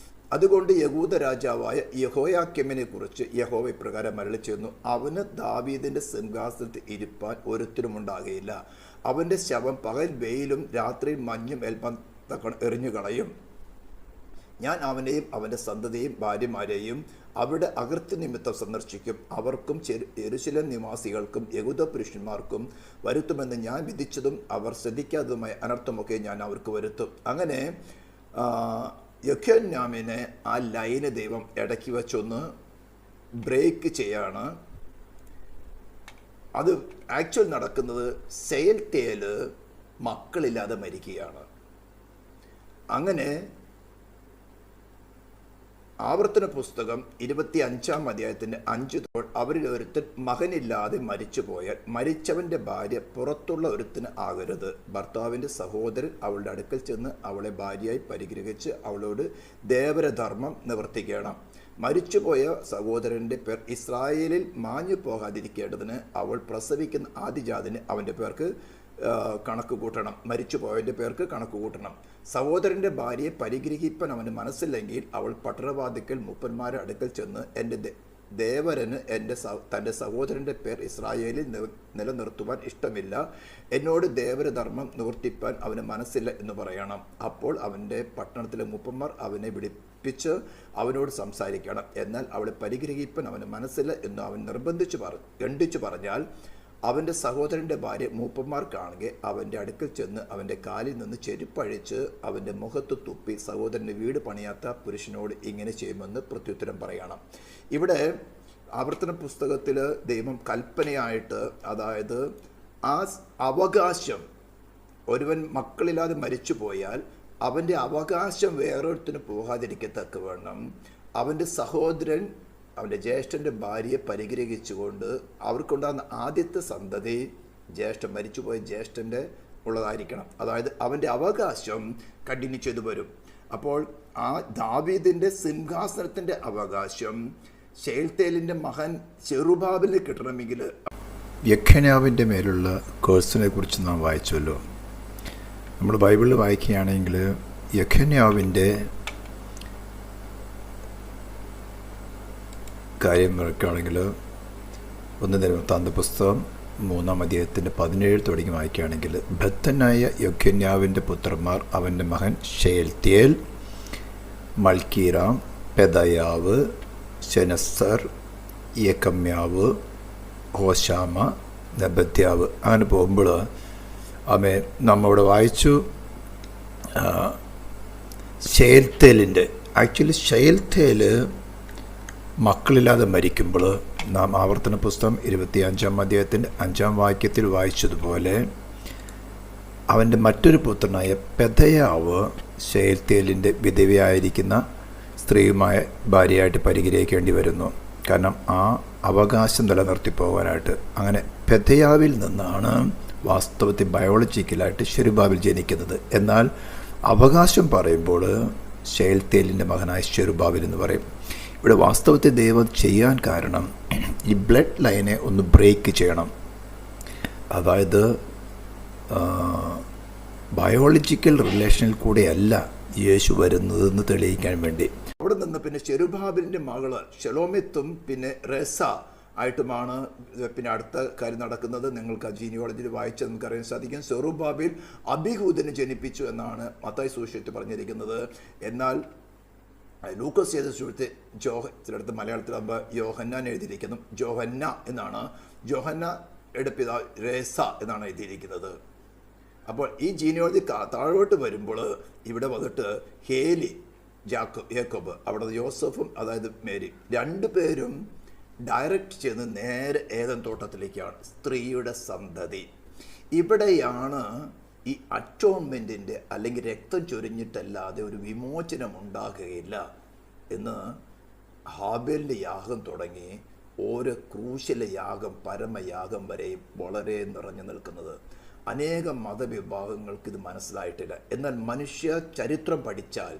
അതുകൊണ്ട് യഹൂദ രാജാവായ യെഹോയാക്കീമിനെ കുറിച്ച് യഹോവ ഇപ്രകാരം അരുളിച്ചെന്നു, അവന് ദാവീദിന്റെ സിംഹാസനത്തിൽ ഇരിപ്പാൻ ഒരുത്തരും ഉണ്ടാകുകയില്ല. അവന്റെ ശവം പകൽ വെയിലും രാത്രി മഞ്ഞും ഏൽപ്പാൻ എറിഞ്ഞു കളയും. ഞാൻ അവനെയും അവൻ്റെ സന്തതിയും ഭാര്യമാരെയും അവിടെ അകൃത്യ നിമിത്തം സന്ദർശിക്കും. അവർക്കും യെരൂശലേം നിവാസികൾക്കും യഹൂദ പുരുഷന്മാർക്കും വരുത്തുമെന്ന് ഞാൻ വിധിച്ചതും അവർ ശ്രദ്ധിക്കാത്തതുമായ അനർത്ഥമൊക്കെ ഞാൻ അവർക്ക് വരുത്തും. അങ്ങനെ യെഖൊന്യാമിനെ ആ ലൈന് ദൈവം ഇടയ്ക്ക് വെച്ചൊന്ന് ബ്രേക്ക് ചെയ്യാണ്. അത് ആക്ച്വൽ നടക്കുന്നത് ശെയൽത്തേൽ മക്കളില്ലാതെ മരിക്കുകയാണ്. അങ്ങനെ ആവർത്തന പുസ്തകം 25-ാം അധ്യായത്തിൻ്റെ 5 അവരിൽ ഒരുത്തൻ മകനില്ലാതെ മരിച്ചു പോയാൽ മരിച്ചവൻ്റെ ഭാര്യ പുറത്തുള്ള ഒരുത്തിന് ആകരുത്. ഭർത്താവിൻ്റെ സഹോദരൻ അവളുടെ അടുക്കൽ ചെന്ന് അവളെ ഭാര്യയായി പരിഗ്രഹിച്ച് അവളോട് ദേവരധർമ്മം നിവർത്തിക്കണം. മരിച്ചുപോയ സഹോദരൻ്റെ പേർ ഇസ്രായേലിൽ മാഞ്ഞു പോകാതിരിക്കേണ്ടതിന് അവൾ പ്രസവിക്കുന്ന ആദിജാതിന് അവൻ്റെ പേർക്ക് കണക്ക് കൂട്ടണം. മരിച്ചു പോയതിൻ്റെ പേർക്ക് കണക്ക് കൂട്ടണം. സഹോദരൻ്റെ ഭാര്യയെ പരിഗ്രഹിപ്പാൻ അവന് മനസ്സില്ലെങ്കിൽ അവൾ പട്ടണവാതിക്കൽ മൂപ്പന്മാരെ അടുക്കൽ ചെന്ന്, എൻ്റെ ദേവരന് തൻ്റെ സഹോദരൻ്റെ പേർ ഇസ്രായേലിൽ നിലനിർത്തുവാൻ ഇഷ്ടമില്ല, എന്നോട് ദേവരധർമ്മം നിവർത്തിപ്പാൻ അവന് മനസ്സില്ല എന്ന് പറയണം. അപ്പോൾ അവൻ്റെ പട്ടണത്തിലെ മൂപ്പന്മാർ അവനെ വിളിപ്പിച്ച് അവനോട് സംസാരിക്കണം. എന്നാൽ അവളെ പരിഗ്രഹിപ്പാൻ അവന് മനസ്സില്ല എന്ന് അവൻ ഖണ്ഡിച്ചു പറഞ്ഞാൽ അവൻ്റെ സഹോദരൻ്റെ ഭാര്യ മൂപ്പന്മാർ കാണുക അവൻ്റെ അടുക്കൽ ചെന്ന് അവൻ്റെ കാലിൽ നിന്ന് ചെരുപ്പഴിച്ച് അവൻ്റെ മുഖത്ത് തുപ്പി സഹോദരൻ്റെ വീട് പണിയാത്ത പുരുഷനോട് ഇങ്ങനെ ചെയ്യുമെന്ന് പ്രത്യുത്തരം പറയണം. ഇവിടെ ആവർത്തന പുസ്തകത്തിൽ ദൈവം കൽപ്പനയായിട്ട്, അതായത് ആ അവകാശം, ഒരുവൻ മക്കളില്ലാതെ മരിച്ചു പോയാൽ അവൻ്റെ അവകാശം വേറൊരുത്തിന് പോകാതിരിക്കത്തക്കവണ്ണം അവൻ്റെ സഹോദരൻ അവൻ്റെ ജ്യേഷ്ഠൻ്റെ ഭാര്യയെ പരിഗ്രഹിച്ചുകൊണ്ട് അവർക്കുണ്ടാകുന്ന ആദ്യത്തെ സന്തതി ജ്യേഷ്ഠൻ മരിച്ചുപോയ ജ്യേഷ്ഠൻ്റെ ഉള്ളതായിരിക്കണം. അതായത് അവൻ്റെ അവകാശം കണ്ടിന്യൂ ചെയ്തു വരും. അപ്പോൾ ആ ദാവീദിൻ്റെ സിംഹാസനത്തിൻ്റെ അവകാശം ശെയൽത്തേലിൻ്റെ മകൻ ശെരുബ്ബാബേലിന് കിട്ടണമെങ്കിൽ യെഖൊന്യാവിൻ്റെ മേലുള്ള കേഴ്സിനെ കുറിച്ച് നാം വായിച്ചല്ലോ. നമ്മൾ ബൈബിളിൽ വായിക്കുകയാണെങ്കിൽ യെഖൊന്യാവിൻ്റെ കാര്യം നോക്കുകയാണെങ്കിൽ 1 ദിനവൃത്താന്ത പുസ്തകം 3-ാം അധ്യായത്തിൻ്റെ 17 തുടങ്ങി വായിക്കുകയാണെങ്കിൽ, ഭക്തനായ യെഖൊന്യാവിൻ്റെ പുത്രന്മാർ അവൻ്റെ മകൻ ശെയൽത്തേൽ, മൽക്കീറാം, പെദയാവ്, ശെനസ്സർ, യെക്കമ്യാവ്, ഹോശാമ, നെബദ്യാവ്. അങ്ങനെ പോകുമ്പോൾ നമ്മളിവിടെ വായിച്ചു ശെയൽത്തേലിൻ്റെ ശെയൽത്തേൽ മക്കളില്ലാതെ മരിക്കുമ്പോൾ നാം ആവർത്തന പുസ്തകം 25-ാം അധ്യായത്തിൻ്റെ 5-ാം വാക്യത്തിൽ വായിച്ചതുപോലെ അവൻ്റെ മറ്റൊരു പുത്രനായ പെദയാവ് ശെയൽത്തേലിൻ്റെ വിധവയായിരിക്കുന്ന സ്ത്രീയുമായ ഭാര്യയായിട്ട് പരിഗ്രഹിക്കേണ്ടി വരുന്നു. കാരണം ആ അവകാശം നിലനിർത്തി പോകാനായിട്ട്. അങ്ങനെ പെദയാവിൽ നിന്നാണ് വാസ്തവത്തിൽ ബയോളജിക്കലായിട്ട് ശെരുബ്ബാബേൽ ജനിക്കുന്നത്. എന്നാൽ അവകാശം പറയുമ്പോൾ ശെയൽത്തേലിൻ്റെ മകനായ ശെരുബ്ബാബേൽ എന്ന് പറയും. ഇവിടെ വാസ്തവത്തിൽ ദൈവം ചെയ്യാൻ കാരണം ഈ ബ്ലഡ് ലൈനെ ഒന്ന് ബ്രേക്ക് ചെയ്യണം. അതായത് ബയോളജിക്കൽ റിലേഷനിൽ കൂടെയല്ല യേശു വരുന്നതെന്ന് തെളിയിക്കാൻ വേണ്ടി. അവിടെ നിന്ന് പിന്നെ ശെരുബ്ബാബേലിൻ്റെ മകള് ശെലോമിത്തും പിന്നെ റെസ ആയിട്ടുമാണ് പിന്നെ അടുത്ത കാര്യം നടക്കുന്നത്. നിങ്ങൾക്ക് ആ ജീനിയോളജിയിൽ വായിച്ചാൽ നമുക്കറിയാൻ സാധിക്കും. സെറുബ്ബാബേൽ അബിഹൂദിനെ ജനിപ്പിച്ചു എന്നാണ് മത്തായി സുവിശേഷത്തിൽ പറഞ്ഞിരിക്കുന്നത്. എന്നാൽ ലൂക്കോസ് ചെയ്ത സുവിശേഷത്തിൽ ചിലടത്ത് മലയാളത്തിലാകുമ്പോൾ യോഹന്നാൻ എഴുതിയിരിക്കുന്നു. ജോഹന്ന എന്നാണ്. ജോഹന്നയുടെ പിതാവ് രേസ എന്നാണ് എഴുതിയിരിക്കുന്നത്. അപ്പോൾ ഈ ജീനിയോളജി താഴോട്ട് വരുമ്പോൾ ഇവിടെ വന്നിട്ട് ഹേലി, യാക്കോബ്, അവിടെ യോസഫും അതായത് മേരി, രണ്ടുപേരും ഡയറക്റ്റ് ചെയ്യുന്ന നേരെ ഏദൻ തോട്ടത്തിലേക്കാണ്. സ്ത്രീയുടെ സന്തതി. ഇവിടെയാണ് ഈ അറ്റോൺമെൻറ്റിൻ്റെ അല്ലെങ്കിൽ രക്തം ചൊരിഞ്ഞിട്ടല്ലാതെ ഒരു വിമോചനം ഉണ്ടാകുകയില്ല എന്ന് ഹാബേലിൻ്റെ യാഗം തുടങ്ങി ഓരോ ക്രൂശിലെ യാഗം, പരമയാഗം വരെയും വളരെ നിറഞ്ഞു നിൽക്കുന്നത്. അനേകം മതവിഭാഗങ്ങൾക്ക് ഇത് മനസ്സിലായിട്ടില്ല. എന്നാൽ മനുഷ്യ ചരിത്രം പഠിച്ചാൽ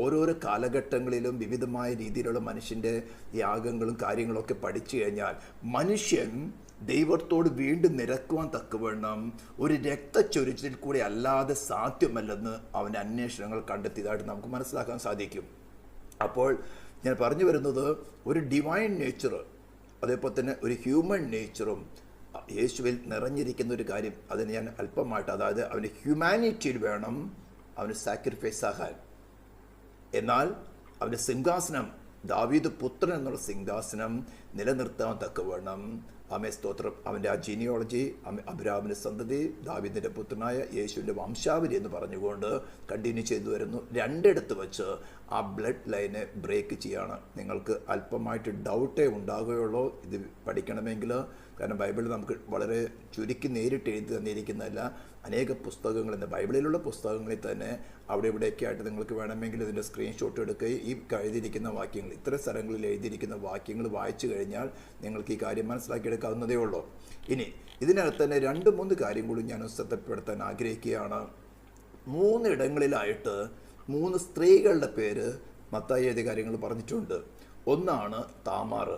ഓരോരോ കാലഘട്ടങ്ങളിലും വിവിധമായ രീതിയിലുള്ള മനുഷ്യൻ്റെ യാഗങ്ങളും കാര്യങ്ങളൊക്കെ പഠിച്ചു കഴിഞ്ഞാൽ മനുഷ്യൻ ദൈവത്തോട് വീണ്ടും നിരക്കുവാൻ തക്കവണ്ണം ഒരു രക്തച്ചൊരിച്ചിൽ കൂടി അല്ലാതെ സാധ്യമല്ലെന്ന് അവൻ്റെ അന്വേഷണങ്ങൾ കണ്ടെത്തിയതായിട്ട് നമുക്ക് മനസ്സിലാക്കാൻ സാധിക്കും. അപ്പോൾ ഞാൻ പറഞ്ഞു വരുന്നത് ഒരു ഡിവൈൻ നേച്ചർ അതേപോലെ തന്നെ ഒരു ഹ്യൂമൻ നേച്ചറും യേശുവിൽ നിറഞ്ഞിരിക്കുന്ന ഒരു കാര്യം. അതിന് ഞാൻ അല്പമായിട്ട്, അതായത് അവൻ്റെ ഹ്യൂമാനിറ്റിയിൽ വേണം അവന് സാക്രിഫൈസ് ആകാൻ. എന്നാൽ അവൻ്റെ സിംഹാസനം, ദാവീദ് പുത്രൻ എന്നുള്ള സിംഹാസനം നിലനിർത്താൻ തക്കവണ്ണം സ്തോത്രം, അവൻ്റെ ആ ജീനിയോളജി, അബ്രാഹാമിൻ്റെ സന്തതി, ദാവീദിൻ്റെ പുത്രനായ യേശുവിൻ്റെ വംശാവലി എന്ന് പറഞ്ഞുകൊണ്ട് കണ്ടിന്യൂ ചെയ്തു വരുന്നു. രണ്ടിടത്ത് വെച്ച് ആ ബ്ലഡ് ലൈനെ ബ്രേക്ക് ചെയ്യാണ്. നിങ്ങൾക്ക് അല്പമായിട്ട് ഡൗട്ടേ ഉണ്ടാകുകയുള്ളൂ ഇത് പഠിക്കണമെങ്കിൽ. കാരണം ബൈബിളിൽ നമുക്ക് വളരെ ചുരുക്കി നേരിട്ട് എഴുതി തന്നിരിക്കുന്നതല്ല. അനേക പുസ്തകങ്ങൾ, ഇന്ന് ബൈബിളിലുള്ള പുസ്തകങ്ങളിൽ തന്നെ അവിടെ ഇവിടെയൊക്കെ ആയിട്ട് നിങ്ങൾക്ക് വേണമെങ്കിൽ ഇതിൻ്റെ സ്ക്രീൻഷോട്ട് എടുക്കുകയും ഈ എഴുതിയിരിക്കുന്ന വാക്യങ്ങൾ, ഇത്തരം സ്ഥലങ്ങളിൽ എഴുതിയിരിക്കുന്ന വാക്യങ്ങൾ വായിച്ചു കഴിഞ്ഞാൽ നിങ്ങൾക്ക് ഈ കാര്യം മനസ്സിലാക്കിയെടുക്കാവുന്നതേ ഉള്ളൂ. ഇനി ഇതിനകത്ത് തന്നെ 2-3 കാര്യം കൂടി ഞാൻ ശ്രദ്ധപ്പെടുത്താൻ ആഗ്രഹിക്കുകയാണ്. 3 ഇടങ്ങളിലായിട്ട് 3 സ്ത്രീകളുടെ പേര് മത്തായി എഴുതിയ കാര്യങ്ങൾ പറഞ്ഞിട്ടുണ്ട്. ഒന്നാണ് താമാർ,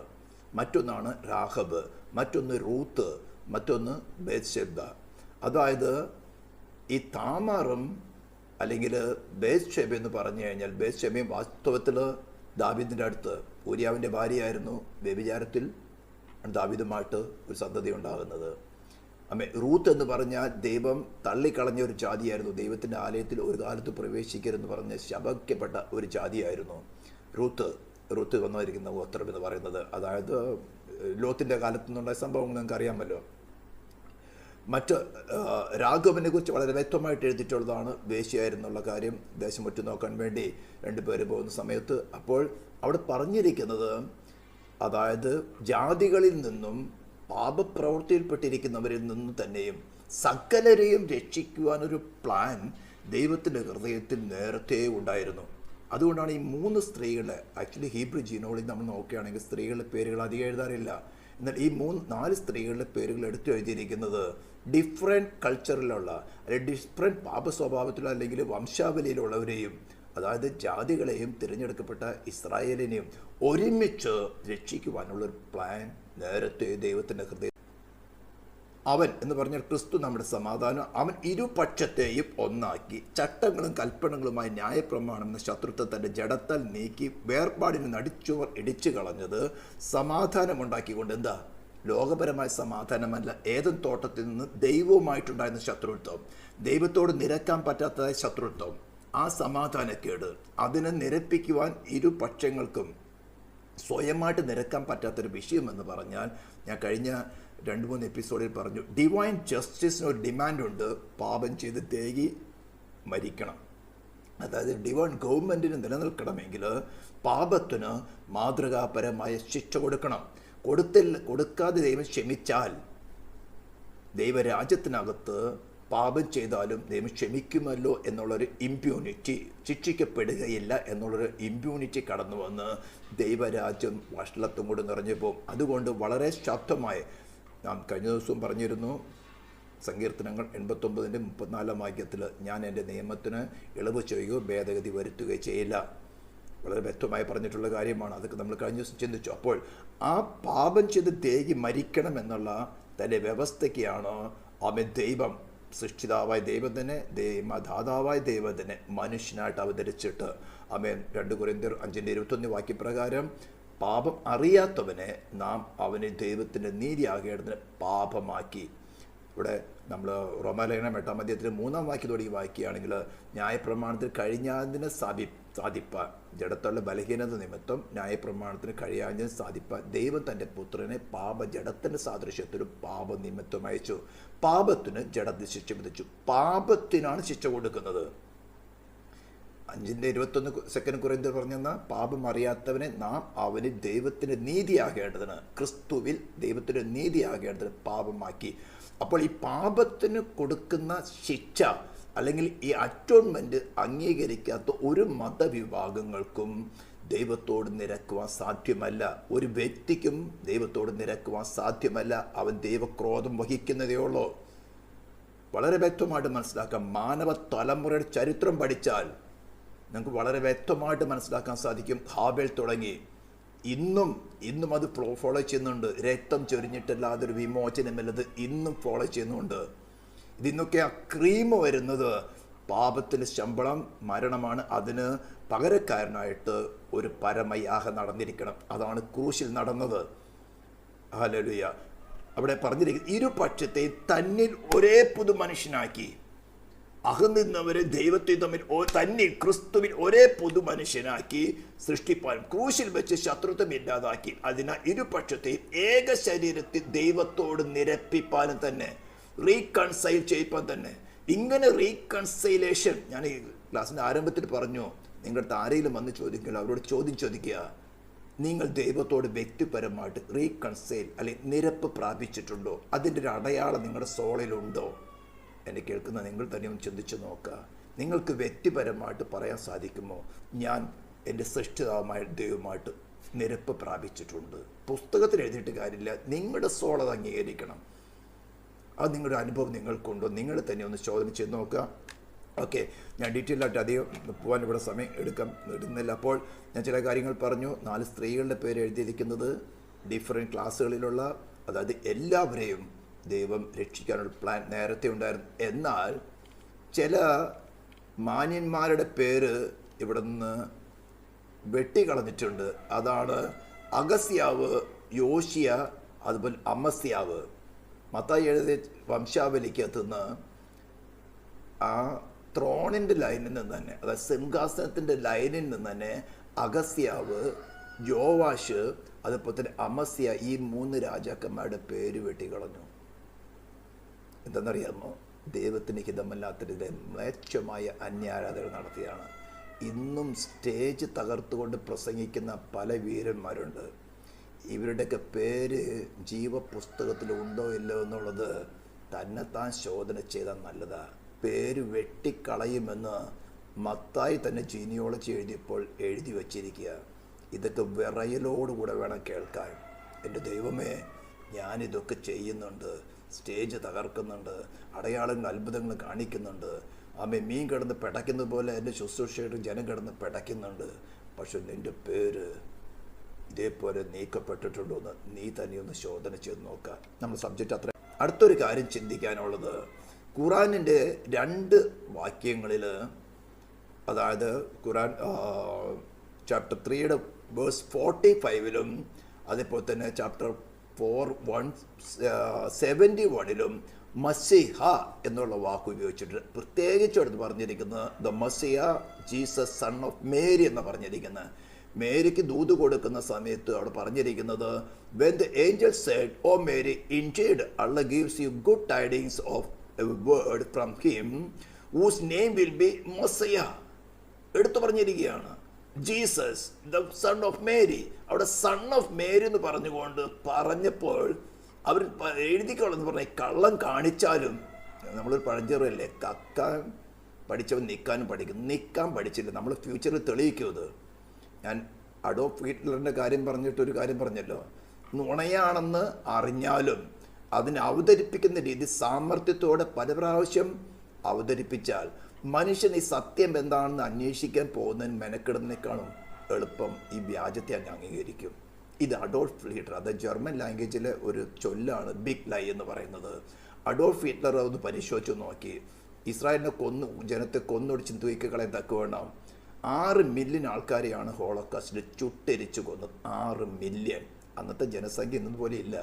മറ്റൊന്നാണ് രാഹബ്, മറ്റൊന്ന് റൂത്ത്, മറ്റൊന്ന് ബേത്ശെബ. അതായത് ഈ താമാറും അല്ലെങ്കിൽ ബേത്ശെബ എന്ന് പറഞ്ഞു കഴിഞ്ഞാൽ, ബേത്ശെബയും വാസ്തവത്തിൽ ദാവീദിൻ്റെ അടുത്ത് ഊരിയാവിൻ്റെ ഭാര്യയായിരുന്നു. വ്യഭിചാരത്തിൽ ദാവീദുമായിട്ട് ഒരു സന്തതി ഉണ്ടാകുന്നത്. റൂത്ത് എന്ന് പറഞ്ഞാൽ ദൈവം തള്ളിക്കളഞ്ഞ ഒരു ജാതിയായിരുന്നു. ദൈവത്തിൻ്റെ ആലയത്തിൽ ഒരു കാലത്ത് പ്രവേശിക്കരുതെന്ന് പറഞ്ഞ് ശപിക്കപ്പെട്ട ഒരു ജാതിയായിരുന്നു റൂത്ത് വന്നിരിക്കുന്ന ഗോത്രം എന്ന് പറയുന്നത്. അതായത് ലോത്തിൻ്റെ കാലത്തു നിന്നുണ്ടായ സംഭവങ്ങൾ നിങ്ങൾക്ക് അറിയാമല്ലോ. മറ്റ് രാഘവനെ കുറിച്ച് വളരെ വ്യക്തമായിട്ട് എഴുതിയിട്ടുള്ളതാണ്. വേശ്യയായിരുന്നുള്ള കാര്യം ദേശം ഒറ്റ നോക്കാൻ വേണ്ടി 2 പേര് പോകുന്ന സമയത്ത്. അപ്പോൾ അവിടെ പറഞ്ഞിരിക്കുന്നത്, അതായത് ജാതികളിൽ നിന്നും പാപപ്രവൃത്തിയിൽപ്പെട്ടിരിക്കുന്നവരിൽ നിന്നും തന്നെയും സകലരെയും രക്ഷിക്കുവാനൊരു പ്ലാൻ ദൈവത്തിൻ്റെ ഹൃദയത്തിൽ നേരത്തെ ഉണ്ടായിരുന്നു. അതുകൊണ്ടാണ് ഈ 3 സ്ത്രീകളെ, ആക്ച്വലി ഹീബ്രു ജീനോളജി നമ്മൾ നോക്കുകയാണെങ്കിൽ സ്ത്രീകളുടെ പേരുകൾ അധികം എഴുതാറില്ല. എന്നാൽ ഈ 4 സ്ത്രീകളുടെ പേരുകൾ എടുത്തു എഴുതിയിരിക്കുന്നത് ഡിഫറെൻറ്റ് കൾച്ചറിലുള്ള, അല്ലെങ്കിൽ ഡിഫറെൻറ്റ് പാപസ്വഭാവത്തിലുള്ള അല്ലെങ്കിൽ വംശാവലിയിലുള്ളവരെയും, അതായത് ജാതികളെയും തിരഞ്ഞെടുക്കപ്പെട്ട ഇസ്രായേലിനെയും ഒരുമിച്ച് രക്ഷിക്കുവാനുള്ളൊരു പ്ലാൻ നേരത്തെ ദൈവത്തിൻ്റെ ഹൃദയം. അവൻ എന്ന് പറഞ്ഞാൽ ക്രിസ്തു നമ്മുടെ സമാധാനം. അവൻ ഇരുപക്ഷത്തെയും ഒന്നാക്കി ചട്ടങ്ങളും കൽപ്പനകളുമായി ന്യായപ്രമാണം എന്ന ശത്രുത്വം തൻ്റെ ജഡത്താൽ നീക്കി വേർപാടിന് നടിച്ചുവർ ഇടിച്ചു കളഞ്ഞത് സമാധാനമുണ്ടാക്കിക്കൊണ്ട്. എന്താ? ലോകപരമായ സമാധാനമല്ല, ഏദൻ തോട്ടത്തിൽ നിന്ന് ദൈവവുമായിട്ടുണ്ടായിരുന്ന ശത്രുത്വം, ദൈവത്തോട് നിരക്കാൻ പറ്റാത്തതായ ശത്രുത്വം, ആ സമാധാനക്കേട്, അതിനെ നിരപ്പിക്കുവാൻ ഇരുപക്ഷങ്ങൾക്കും സ്വയമായിട്ട് നിരക്കാൻ പറ്റാത്തൊരു വിഷയമെന്ന് പറഞ്ഞാൽ, ഞാൻ കഴിഞ്ഞ 2-3 എപ്പിസോഡിൽ പറഞ്ഞു, ഡിവൈൻ ജസ്റ്റിസിന് ഒരു ഡിമാൻഡുണ്ട്. പാപം ചെയ്ത് തേകി മരിക്കണം. അതായത് ഡിവൈൻ ഗവൺമെൻറ്റിന് നിലനിൽക്കണമെങ്കിൽ പാപത്തിന് മാതൃകാപരമായ ശിക്ഷ കൊടുക്കണം. കൊടുക്കാതെ ദൈവം ക്ഷമിച്ചാൽ, ദൈവരാജ്യത്തിനകത്ത് പാപം ചെയ്താലും ദൈവം ക്ഷമിക്കുമല്ലോ എന്നുള്ളൊരു ഇമ്പ്യൂണിറ്റി, ശിക്ഷിക്കപ്പെടുകയില്ല എന്നുള്ളൊരു ഇമ്പ്യൂണിറ്റി കടന്നു വന്ന് ദൈവരാജ്യം വഷളത്തും കൂടെ നിറഞ്ഞു പോകും. അതുകൊണ്ട് വളരെ ശബ്ദമായി നാം കഴിഞ്ഞ ദിവസവും പറഞ്ഞിരുന്നു, സങ്കീർത്തനങ്ങൾ 89-34 വാക്യത്തിൽ, ഞാൻ എൻ്റെ നിയമത്തിന് ഇളവ് ചെയ്യുകയോ ഭേദഗതി വരുത്തുകയോ ചെയ്യില്ല. വളരെ വ്യക്തമായി പറഞ്ഞിട്ടുള്ള കാര്യമാണ്. അതൊക്കെ നമ്മൾ കഴിഞ്ഞ ദിവസം ചിന്തിച്ചു. അപ്പോൾ ആ പാപം ചെയ്ത് തേകി മരിക്കണം എന്നുള്ള തൻ്റെ വ്യവസ്ഥയ്ക്കാണ് ദൈവം, സൃഷ്ടിതാവായ ദൈവം തന്നെ, ദാതാവായ ദൈവം തന്നെ മനുഷ്യനായിട്ട് അവതരിച്ചിട്ട് 2 കൊരിന്ത്യർ 5:21 വാക്യപ്രകാരം പാപം അറിയാത്തവനെ നാം അവനെ ദൈവത്തിൻ്റെ നീതിയാകേണ്ടതിന് പാപമാക്കി. ഇവിടെ നമ്മൾ റോമാലേഖനം 8-ാം അധ്യായത്തിൽ 3-ാം വാക്യത്തോടെ ഈ വായിക്കുകയാണെങ്കിൽ, ന്യായപ്രമാണത്തിൽ കഴിഞ്ഞതിന് സാധിപ്പാൻ, ജഡത്തുള്ള ബലഹീനത നിമിത്തം ന്യായപ്രമാണത്തിന് കഴിയാഞ്ഞതിന് സാധിപ്പാൻ ദൈവം തൻ്റെ പുത്രനെ ജഡത്തിൻ്റെ സാദൃശ്യത്തിലും പാപനിമിത്തം അയച്ചു. പാപത്തിന് ജഡത്തിൽ ശിക്ഷ വിധിച്ചു. പാപത്തിനാണ് ശിക്ഷ കൊടുക്കുന്നത്. 5:21 കൊരിന്ത്യർ പറഞ്ഞെന്ന, പാപം അറിയാത്തവനെ നാം അവന് ദൈവത്തിൻ്റെ നീതിയാകേണ്ടതിന്, ക്രിസ്തുവിൽ ദൈവത്തിൻ്റെ നീതിയാകേണ്ടതിന് പാപമാക്കി. അപ്പോൾ ഈ പാപത്തിന് കൊടുക്കുന്ന ശിക്ഷ അല്ലെങ്കിൽ ഈ അറ്റോൺമെൻറ്റ് അംഗീകരിക്കാത്ത ഒരു മതവിഭാഗങ്ങൾക്കും ദൈവത്തോട് നിരക്കുവാൻ സാധ്യമല്ല. ഒരു വ്യക്തിക്കും ദൈവത്തോട് നിരക്കുവാൻ സാധ്യമല്ല. അവൻ ദൈവക്രോധം വഹിക്കുന്നതേ ഉള്ളൂ. വളരെ വ്യക്തമായിട്ട് മനസ്സിലാക്കാം. മാനവ തലമുറയുടെ ചരിത്രം പഠിച്ചാൽ നിങ്ങൾക്ക് വളരെ വ്യക്തമായിട്ട് മനസ്സിലാക്കാൻ സാധിക്കും. ഹാബേൽ തുടങ്ങി ഇന്നും അത് ഫോളോ ചെയ്യുന്നുണ്ട്. രക്തം ചൊരിഞ്ഞിട്ടല്ലാതെ ഒരു വിമോചനമില്ലത് ഇന്നും ഫോളോ ചെയ്യുന്നുണ്ട്. ഇതിന്നൊക്കെ ആ ക്രീം വരുന്നത് പാപത്തിൻ്റെ ശമ്പളം മരണമാണ്. അതിന് പകരക്കാരനായിട്ട് ഒരു പരമയാഗം നടന്നിരിക്കണം. അതാണ് ക്രൂശിൽ നടന്നത്. ഹല്ലേലൂയ. അവിടെ പറഞ്ഞിരിക്കുന്നത് ഇരുപക്ഷത്തെ തന്നിൽ ഒരേ പുതു മനുഷ്യനാക്കി, അകന്നിരുന്നവരെ ദൈവത്തെ തമ്മിൽ തന്നിൽ ക്രിസ്തുവിൽ ഒരേ പുതു മനുഷ്യനാക്കി സൃഷ്ടിപ്പാനും ക്രൂശിൽ വെച്ച് ശത്രുത്വം ഇല്ലാതാക്കി, അതിനാൽ ഇരുപക്ഷത്തെയും ഏക ശരീരത്തിൽ ദൈവത്തോട് നിരപ്പിപ്പാനും തന്നെ, റീകൺസൈൽ ചെയ്യിപ്പാൻ തന്നെ. ഇങ്ങനെ റീകൺസൈലേഷൻ ഞാൻ ഈ ക്ലാസ്സിൻ്റെ ആരംഭത്തിൽ പറഞ്ഞു. നിങ്ങളുടെ ആരെങ്കിലും വന്ന് ചോദിക്കില്ല, അവരോട് ചോദ്യം ചോദിക്കുക, നിങ്ങൾ ദൈവത്തോട് വ്യക്തിപരമായിട്ട് റീകൺസൈൽ അല്ലെങ്കിൽ നിരപ്പ് പ്രാപിച്ചിട്ടുണ്ടോ? അതിൻ്റെ ഒരു അടയാളം നിങ്ങളുടെ സോളിലുണ്ടോ? എന്നെ കേൾക്കുന്ന നിങ്ങൾ തന്നെ ഒന്ന് ചിന്തിച്ച് നോക്കുക. നിങ്ങൾക്ക് വ്യക്തിപരമായിട്ട് പറയാൻ സാധിക്കുമോ, ഞാൻ എൻ്റെ സൃഷ്ടിതാവുമായ ദൈവമായിട്ട് നിരപ്പ് പ്രാപിച്ചിട്ടുണ്ട്? പുസ്തകത്തിൽ എഴുതിയിട്ട് കാര്യമില്ല, നിങ്ങളുടെ സോൾ അത് അംഗീകരിക്കണം. അത് നിങ്ങളുടെ അനുഭവം നിങ്ങൾക്കുണ്ടോ? നിങ്ങൾ തന്നെ ഒന്ന് ചോദന ചെയ്ത് നോക്കുക. ഓക്കെ, ഞാൻ ഡീറ്റെയിൽ ആയിട്ട് അധികം പോകാൻ ഇവിടെ സമയം എടുക്കുന്നില്ല. അപ്പോൾ ഞാൻ ചില കാര്യങ്ങൾ പറഞ്ഞു. 4 സ്ത്രീകളുടെ പേര് എഴുതിയിരിക്കുന്നത് ഡിഫറെൻറ്റ് ക്ലാസ്സുകളിലുള്ള, അതായത് എല്ലാവരെയും ദൈവം രക്ഷിക്കാനുള്ള പ്ലാൻ നേരത്തെ ഉണ്ടായിരുന്നു. എന്നാൽ ചില മാന്യന്മാരുടെ പേര് ഇവിടെ നിന്ന് വെട്ടിക്കളഞ്ഞിട്ടുണ്ട്. അതാണ് അഗസ്യാവ്, യോശിയ, അതുപോലെ അമസ്യാവ്. മത്തായി എഴുതിയ വംശാവലിക്കകത്തുനിന്ന് ആ ത്രോണിൻ്റെ ലൈനിൽ നിന്ന് തന്നെ, അതായത് സിംഹാസനത്തിൻ്റെ ലൈനിൽ നിന്ന് തന്നെ അഗസ്യാവ്, യോവാഷ്, അതുപോലെ തന്നെ അമസ്യ, ഈ 3 രാജാക്കന്മാരുടെ പേര് വെട്ടിക്കളഞ്ഞു. എന്തെന്നറിയാമോ? ദൈവത്തിന് ഹിതമല്ലാത്തതിൻ്റെ മ്ലേച്ഛമായ അന്യാരാധന നടത്തിയാണ്. ഇന്നും സ്റ്റേജ് തകർത്തുകൊണ്ട് പ്രസംഗിക്കുന്ന പല വീരന്മാരുണ്ട്. ഇവരുടെയൊക്കെ പേര് ജീവപുസ്തകത്തിലുണ്ടോ ഇല്ലോ എന്നുള്ളത് തന്നെത്താൻ ശോധന ചെയ്താൽ നല്ലതാണ്. പേര് വെട്ടിക്കളയുമെന്ന് മത്തായി തന്നെ ജീനിയോളജി എഴുതിയപ്പോൾ എഴുതി വച്ചിരിക്കുക. ഇതൊക്കെ വിറയലോടുകൂടെ വേണം കേൾക്കാൻ. എൻ്റെ ദൈവമേ, ഞാനിതൊക്കെ ചെയ്യുന്നുണ്ട്, സ്റ്റേജ് തകർക്കുന്നുണ്ട്, അടയാളങ്ങൾ അത്ഭുതങ്ങൾ കാണിക്കുന്നുണ്ട്, മീൻ കിടന്ന് പിടയ്ക്കുന്നത് പോലെ എൻ്റെ ശുശ്രൂഷയുടെ ജനം കിടന്ന് പിടയ്ക്കുന്നുണ്ട്. പക്ഷെ നിൻ്റെ പേര് ഇതേപോലെ നീക്കപ്പെട്ടിട്ടുണ്ടോ എന്ന് നീ തന്നെ ഒന്ന് ശോധന ചെയ്ത് നോക്കാം. നമ്മുടെ സബ്ജക്റ്റ് അത്ര. അടുത്തൊരു കാര്യം ചിന്തിക്കാനുള്ളത്, ഖുറാനിൻ്റെ 2 വാക്യങ്ങളിൽ, അതായത് ഖുറാൻ ചാപ്റ്റർ 3 വേഴ്സ് 45 അതേപോലെ തന്നെ ചാപ്റ്റർ 4:71 മസിഹ എന്നുള്ള വാക്ക് ഉപയോഗിച്ചിട്ട് പ്രത്യേകിച്ച് എടുത്ത് പറഞ്ഞിരിക്കുന്നത് the Messiah Jesus son of Mary എന്ന് പറഞ്ഞിരിക്കുന്നത്. മേരിക്ക് ദൂത് കൊടുക്കുന്ന സമയത്ത് അവിടെ പറഞ്ഞിരിക്കുന്നത് when the angel said, "O Mary, indeed Allah gives you good tidings of a word from him whose name will be Messiah." എടുത്തു പറഞ്ഞിരിക്കുകയാണ് Jesus the sun of Mary. അവിടെ sun of Mary എന്ന് പറഞ്ഞപ്പോൾ അവർ എഴുതിക്കോളെന്ന് പറഞ്ഞ കള്ളം കാണിച്ചാലും, നമ്മളൊരു പഴഞ്ചൊല്ലല്ലേ, കക്കാൻ പഠിച്ചവൻ നിൽക്കാനും പഠിക്കും. നിൽക്കാൻ പഠിച്ചില്ല, നമ്മൾ ഫ്യൂച്ചറിൽ തെളിയിക്കുന്നത്. ഞാൻ അഡോൾഫ് ഹിറ്റ്ലറിൻ്റെ കാര്യം പറഞ്ഞിട്ടൊരു കാര്യം പറഞ്ഞല്ലോ, നുണയാണെന്ന് അറിഞ്ഞാലും അതിനെ അവതരിപ്പിക്കുന്ന രീതി സാമർത്ഥ്യത്തോടെ പല പ്രാവശ്യം അവതരിപ്പിച്ചാൽ മനുഷ്യൻ ഈ സത്യം എന്താണെന്ന് അന്വേഷിക്കാൻ പോകുന്നതിന് മെനക്കെടുന്നതിനേക്കാളും എളുപ്പം ഈ വ്യാജത്തെ അങ്ങ് അംഗീകരിക്കും. ഇത് അഡോൾഫ് ഹിറ്റ്ലർ, അത് ജർമ്മൻ ലാംഗ്വേജിലെ ഒരു ചൊല്ലാണ് ബിഗ് ലൈ എന്ന് പറയുന്നത്. അഡോൾഫ് ഹിറ്റ്ലർ ഒന്ന് പരിശോധിച്ച് നോക്കി, ഇസ്രായേലിനെ ജനത്തെ കൊന്നൊടിച്ച് തൂക്കിക്കളയാൻ തക്കവണ്ണം 6 മില്യൺ ആൾക്കാരെയാണ് ഹോളോകോസ്റ്റിൽ ചുട്ടെരിച്ചു കൊന്നത്. 6 മില്യൺ. അന്നത്തെ ജനസംഖ്യ ഇന്നതുപോലെ ഇല്ല,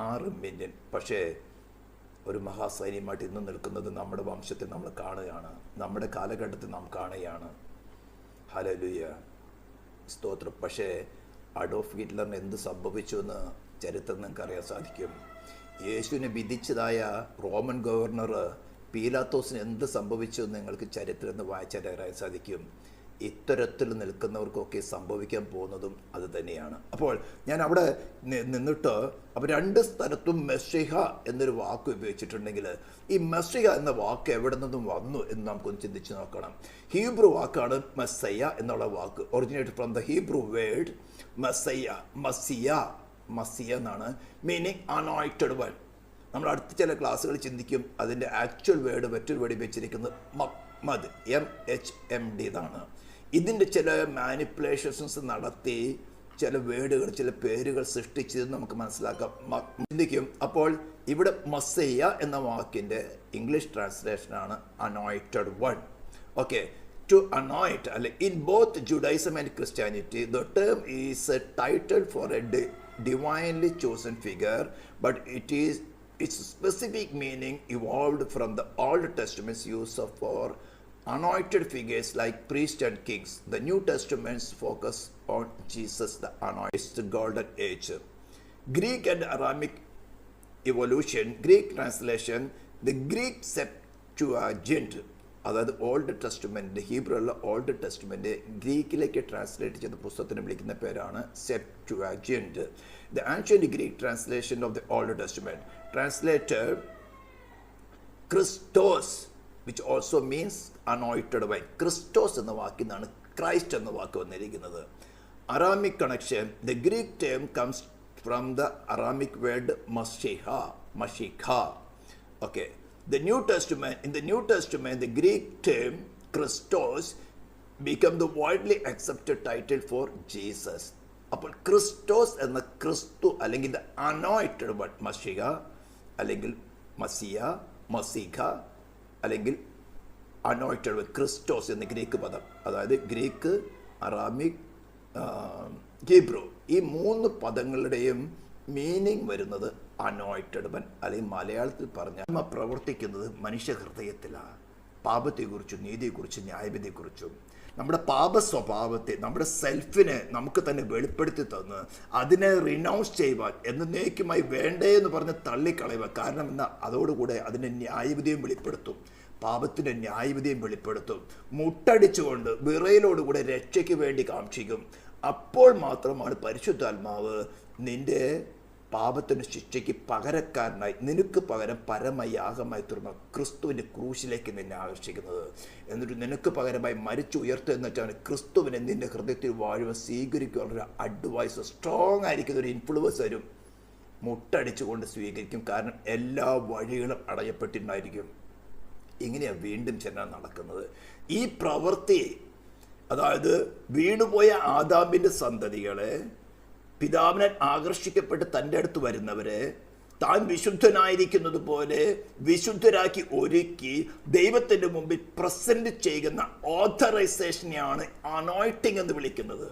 6 മില്യൺ. പക്ഷേ ഒരു മഹാസൈന്യമായിട്ട് ഇന്ന് നിൽക്കുന്നത് നമ്മുടെ വംശത്തിൽ നമ്മൾ കാണുകയാണ്, നമ്മുടെ കാലഘട്ടത്തിൽ നാം കാണുകയാണ്. ഹല്ലേലൂയ, സ്തോത്രം. പക്ഷേ അഡോൾഫ് ഹിറ്റ്ലറിന് എന്ത് സംഭവിച്ചു എന്ന് ചരിത്രം നിങ്ങൾക്ക് അറിയാൻ സാധിക്കും. യേശുവിനെ വിധിച്ചതായ റോമൻ ഗവർണർ പീലാത്തോസിന് എന്ത് സംഭവിച്ചു എന്ന് നിങ്ങൾക്ക് ചരിത്രം എന്ന് വായിച്ചാൽ അറിയാൻ സാധിക്കും. ഇത്തരത്തിൽ നിൽക്കുന്നവർക്കൊക്കെ സംഭവിക്കാൻ പോകുന്നതും അത് തന്നെയാണ്. അപ്പോൾ ഞാൻ അവിടെ നിന്നിട്ട് അപ്പോൾ 2 സ്ഥലത്തും മെസ്സിഹ എന്നൊരു വാക്ക് ഉപയോഗിച്ചിട്ടുണ്ടെങ്കിൽ ഈ മെസ്സിഹ എന്ന വാക്ക് എവിടെ നിന്നും വന്നു എന്ന് നമുക്കൊന്ന് ചിന്തിച്ച് നോക്കണം. ഹീബ്രു വാക്കാണ് മെസ്സയ്യ എന്നുള്ള വാക്ക്. Originated from the Hebrew word Messiah, മസിയ എന്നാണ്, മീനിങ് അനോയിറ്റഡ് വൺ. നമ്മൾ അടുത്ത ചില ക്ലാസ്സുകൾ ചിന്തിക്കും അതിൻ്റെ ആക്ച്വൽ വേർഡ് മറ്റൊരു വേർഡ് വെച്ചിരിക്കുന്നത് മഹ്മദ്, MHMD എന്നാണ്. ഇതിൻ്റെ ചില മാനിപ്പുലേഷൻസ് നടത്തി ചില വേർഡുകൾ, ചില പേരുകൾ സൃഷ്ടിച്ചത് നമുക്ക് മനസ്സിലാക്കാം, ചിന്തിക്കും. അപ്പോൾ ഇവിടെ മസ്സയ്യ എന്ന വാക്കിൻ്റെ ഇംഗ്ലീഷ് ട്രാൻസ്ലേഷനാണ് anointed one. Okay, to anoint, in both Judaism and Christianity, the term is a title for a divinely chosen figure, but its specific meaning evolved from the Old Testament's use for anointed figures like priests and kings. The New Testament's focus on Jesus, the anointed golden age. Greek and Aramaic evolution, Greek translation, the Greek Septuagint, അതായത് Old Testament, Hebrew ഉള്ള Old Testament ഗ്രീക്കിലേക്ക് translate ചെയ്ത പുസ്തകത്തിന് വിളിക്കുന്ന പേരാണ് Septuagint. The ancient Greek translation of the Old Testament translated Christos, which also means anointed one. Christos എന്ന വാക്കിൽ നിന്നാണ് ക്രൈസ്റ്റ് എന്ന വാക്ക് വന്നിരിക്കുന്നത്. Aramaic connection, the Greek term comes from the Aramaic word മഷിഖ. Okay, in the New Testament, the Greek term Christos became the widely accepted title for Jesus. അപ്പോൾ ക്രിസ്റ്റോസ് എന്ന ക്രിസ്തു അല്ലെങ്കിൽ the anointed one, മഷിക അല്ലെങ്കിൽ മസീഖ അല്ലെങ്കിൽ anointed one, ക്രിസ്റ്റോസ് എന്ന Greek പദം, അതായത് ഗ്രീക്ക്, അറാമിക്, ഹീബ്രു, ഈ 3 പദങ്ങളുടെയും മീനിങ് വരുന്നത് അനോയിറ്റഡ് വൺ, അല്ലെങ്കിൽ മലയാളത്തിൽ പറഞ്ഞാൽ പ്രവർത്തിക്കുന്നത് മനുഷ്യ ഹൃദയത്തിലാണ്. പാപത്തെക്കുറിച്ചും നീതിയെക്കുറിച്ചും ന്യായവിധിയെക്കുറിച്ചും നമ്മുടെ പാപ സ്വഭാവത്തെ, നമ്മുടെ സെൽഫിനെ നമുക്ക് തന്നെ വെളിപ്പെടുത്തി തന്ന് അതിനെ റിനൗൺസ് ചെയ്യുവാൻ, എന്നേക്കുമായി വേണ്ടേ എന്ന് പറഞ്ഞ് തള്ളിക്കളയുക. കാരണം എന്നാൽ അതോടുകൂടെ അതിൻ്റെ ന്യായവിധിയും വെളിപ്പെടുത്തും, പാപത്തിൻ്റെ ന്യായവിധിയും വെളിപ്പെടുത്തും. മുട്ടടിച്ചുകൊണ്ട് വിറയിലോടുകൂടെ രക്ഷയ്ക്ക് വേണ്ടി കാക്ഷിക്കും. അപ്പോൾ മാത്രമാണ് പരിശുദ്ധാത്മാവ് നിന്റെ പാപത്തിൻ്റെ ശിക്ഷയ്ക്ക് പകരക്കാരനായി, നിനക്ക് പകരം പരമയാഗമായി തീർന്ന ക്രിസ്തുവിൻ്റെ ക്രൂശിലേക്ക് നിന്നെ ആകർഷിക്കുന്നത്. എന്നിട്ട് നിനക്ക് പകരമായി മരിച്ചു ഉയർത്തുക എന്ന് വെച്ചാൽ ക്രിസ്തുവിനെ നിന്റെ ഹൃദയത്തിൽ വാഴുവാൻ സ്വീകരിക്കാനുള്ള അഡ്വൈസ്, സ്ട്രോങ് ആയിരിക്കുന്ന ഒരു ഇൻഫ്ലുവൻസ് വരും. മുട്ടടിച്ചുകൊണ്ട് സ്വീകരിക്കും, കാരണം എല്ലാ വഴികളും അടയപ്പെട്ടിട്ടുണ്ടായിരിക്കും. ഇങ്ങനെയാണ് വീണ്ടും ചെല്ലാൻ നടക്കുന്നത്. ഈ പ്രവൃത്തി, അതായത് വീണുപോയ ആദാമിൻ്റെ സന്തതികളെ, പിതാവിനെ ആകർഷിക്കപ്പെട്ട് തൻ്റെ അടുത്ത് വരുന്നവരെ താൻ വിശുദ്ധനായിരിക്കുന്നത് പോലെ വിശുദ്ധരാക്കി ഒരുക്കി ദൈവത്തിൻ്റെ മുമ്പിൽ പ്രസന്റ് ചെയ്യുന്ന ഓഥറൈസേഷനെയാണ് അനോയിറ്റിംഗ് എന്ന് വിളിക്കുന്നത്.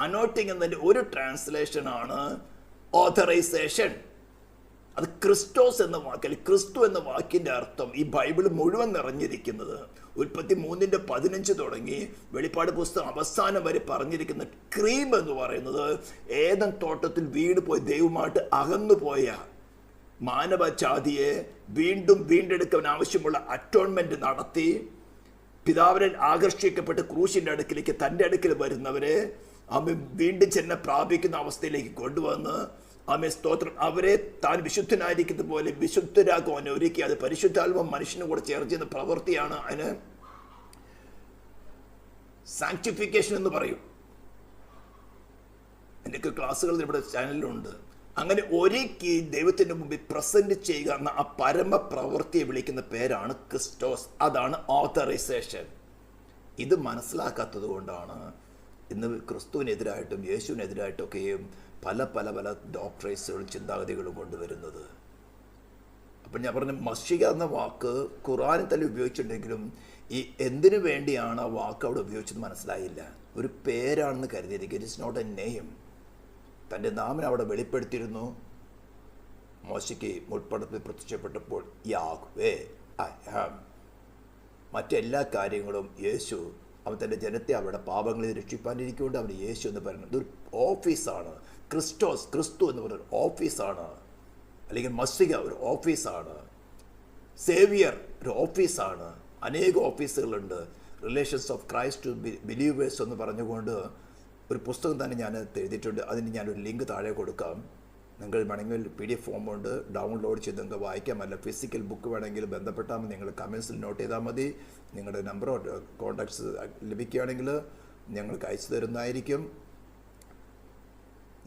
അനോയിറ്റിംഗ് എന്നതിൻ്റെ ഒരു ട്രാൻസ്ലേഷനാണ് ഓഥറൈസേഷൻ. അത് ക്രിസ്റ്റോസ് എന്ന വാക്കിൽ, ക്രിസ്തു എന്ന വാക്കിൻ്റെ അർത്ഥം ഈ ബൈബിൾ മുഴുവൻ നിറഞ്ഞിരിക്കുന്നത്, ഉൽപ്പത്തി 3:15 തുടങ്ങി വെളിപ്പാട് പുസ്തകം അവസാനം വരെ പറഞ്ഞിരിക്കുന്ന ക്രീം എന്ന് പറയുന്നത് ഏദൻ തോട്ടത്തിൽ വീണ് പോയി ദൈവമായിട്ട് അകന്നുപോയ മാനവജാതിയെ വീണ്ടും വീണ്ടെടുക്കാൻ ആവശ്യമുള്ള അറ്റോൺമെന്റ് നടത്തി പിതാവിനെ ആകർഷിക്കപ്പെട്ട് ക്രൂശിൻ്റെ അടുക്കിലേക്ക്, തൻ്റെ അടുക്കൽ വരുന്നവരെ വീണ്ടും ചെന്നെ പ്രാപിക്കുന്ന അവസ്ഥയിലേക്ക് കൊണ്ടുവന്ന് സ്തോത്രം, അവരെ താൻ വിശുദ്ധനായിരിക്കുന്നത് പോലെ വിശുദ്ധരാക്കുവാൻ ഒരുക്കി. അത് പരിശുദ്ധാത്മ മനുഷ്യന് കൂടെ ചേർക്കുന്ന പ്രവൃത്തിയാണ്. അതിന് സാങ്ക്ടിഫിക്കേഷൻ എന്ന് പറയും. എൻ്റെ ക്ലാസ്സുകൾ ഇവിടെ ചാനലിലുണ്ട്. അങ്ങനെ ഒരുക്കി ദൈവത്തിൻ്റെ മുമ്പിൽ പ്രസന്റ് ചെയ്യുക എന്ന ആ പരമ പ്രവൃത്തിയെ വിളിക്കുന്ന പേരാണ് ക്രിസ്റ്റോസ്. അതാണ് ഓഥറൈസേഷൻ. ഇത് മനസ്സിലാക്കാത്തത് കൊണ്ടാണ് ഇന്ന് ക്രിസ്തുവിനെതിരായിട്ടും യേശുവിനെതിരായിട്ടൊക്കെയും പല പല പല ഡോക്ടറൈസുകളും ചിന്താഗതികളും കൊണ്ടുവരുന്നത്. അപ്പം ഞാൻ പറഞ്ഞ മഷിക എന്ന വാക്ക് ഖുർആനിൽ തന്നെ ഉപയോഗിച്ചിട്ടുണ്ടെങ്കിലും ഈ എന്തിനു വേണ്ടിയാണ് ആ വാക്ക് അവിടെ ഉപയോഗിച്ചത് മനസ്സിലായില്ല. ഒരു പേരാണെന്ന് കരുതിയിരിക്കും. It is not a name. തൻ്റെ നാമം അവിടെ വെളിപ്പെടുത്തിയിരുന്നു. മോശയ്ക്ക് മുൾപ്പടത്തിൽ പ്രത്യക്ഷപ്പെട്ടപ്പോൾ യാഹ്വേ ഐ ആം, മറ്റെല്ലാ കാര്യങ്ങളും യേശു, അവൻ തൻ്റെ ജനത്തെ അവരുടെ പാപങ്ങളിൽ രക്ഷിപ്പാനിരിക്കൊണ്ട് അവൻ യേശു എന്ന് പറയുന്നത് ഇതൊരു ഓഫീസാണ്. ക്രിസ്റ്റോസ്, ക്രിസ്തു എന്ന് പറയുന്നത് ഓഫീസാണ്. അല്ലെങ്കിൽ മസിക ഒരു ഓഫീസാണ്. സേവിയർ ഒരു ഓഫീസാണ്. അനേക ഓഫീസുകളുണ്ട്. Relations of Christ to believers എന്ന് പറഞ്ഞുകൊണ്ട് ഒരു പുസ്തകം തന്നെ ഞാൻ എഴുതിയിട്ടുണ്ട്. അതിന് ഞാനൊരു ലിങ്ക് താഴെ കൊടുക്കാം. നിങ്ങൾ വേണമെങ്കിൽ PDF ഫോമുണ്ട്, ഡൗൺലോഡ് ചെയ്ത് നിങ്ങൾക്ക് വായിക്കാമല്ല. ഫിസിക്കൽ ബുക്ക് വേണമെങ്കിൽ ബന്ധപ്പെട്ടാൽ നിങ്ങൾ കമൻസിൽ നോട്ട് ചെയ്താൽ മതി. നിങ്ങളുടെ നമ്പറോ കോൺടാക്ട്സ് ലഭിക്കുകയാണെങ്കിൽ ഞങ്ങൾക്ക് അയച്ചു തരുന്നതായിരിക്കും.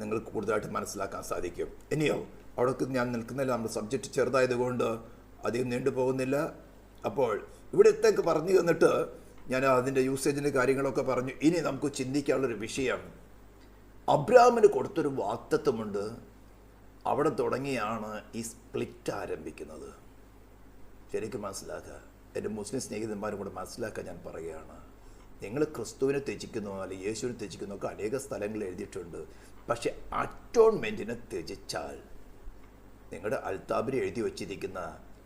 നിങ്ങൾക്ക് കൂടുതലായിട്ട് മനസ്സിലാക്കാൻ സാധിക്കും. ഇനിയോ അവിടേക്ക് ഞാൻ നിൽക്കുന്നില്ല. നമ്മുടെ സബ്ജക്റ്റ് ചെറുതായതുകൊണ്ട് അധികം നീണ്ടുപോകുന്നില്ല. അപ്പോൾ ഇവിടത്തേക്ക് പറഞ്ഞു തന്നിട്ട് ഞാൻ അതിൻ്റെ യൂസേജിൻ്റെ കാര്യങ്ങളൊക്കെ പറഞ്ഞു. ഇനി നമുക്ക് ചിന്തിക്കാനുള്ളൊരു വിഷയം, അബ്രാഹാമിന് കൊടുത്തൊരു വാഗ്ദത്തമുണ്ട്. അവിടെ തുടങ്ങിയാണ് ഈ സ്പ്ലിറ്റ് ആരംഭിക്കുന്നത്. ശരിക്കും മനസ്സിലാക്കുക, എൻ്റെ മുസ്ലിം സ്നേഹിതന്മാരും കൂടെ മനസ്സിലാക്കാൻ ഞാൻ പറയുകയാണ്. നിങ്ങൾ ക്രിസ്തുവിനെ ത്യജിക്കുന്നോ അല്ലെങ്കിൽ യേശുവിനെ ത്യജിക്കുന്നോ ഒക്കെ അനേക സ്ഥലങ്ങളിൽ എഴുതിയിട്ടുണ്ട്. പക്ഷെ അറ്റോൺമെൻറ്റിനെ ത്യജിച്ചാൽ, നിങ്ങളുടെ അൽത്താബിൽ എഴുതി വച്ചിരിക്കുന്ന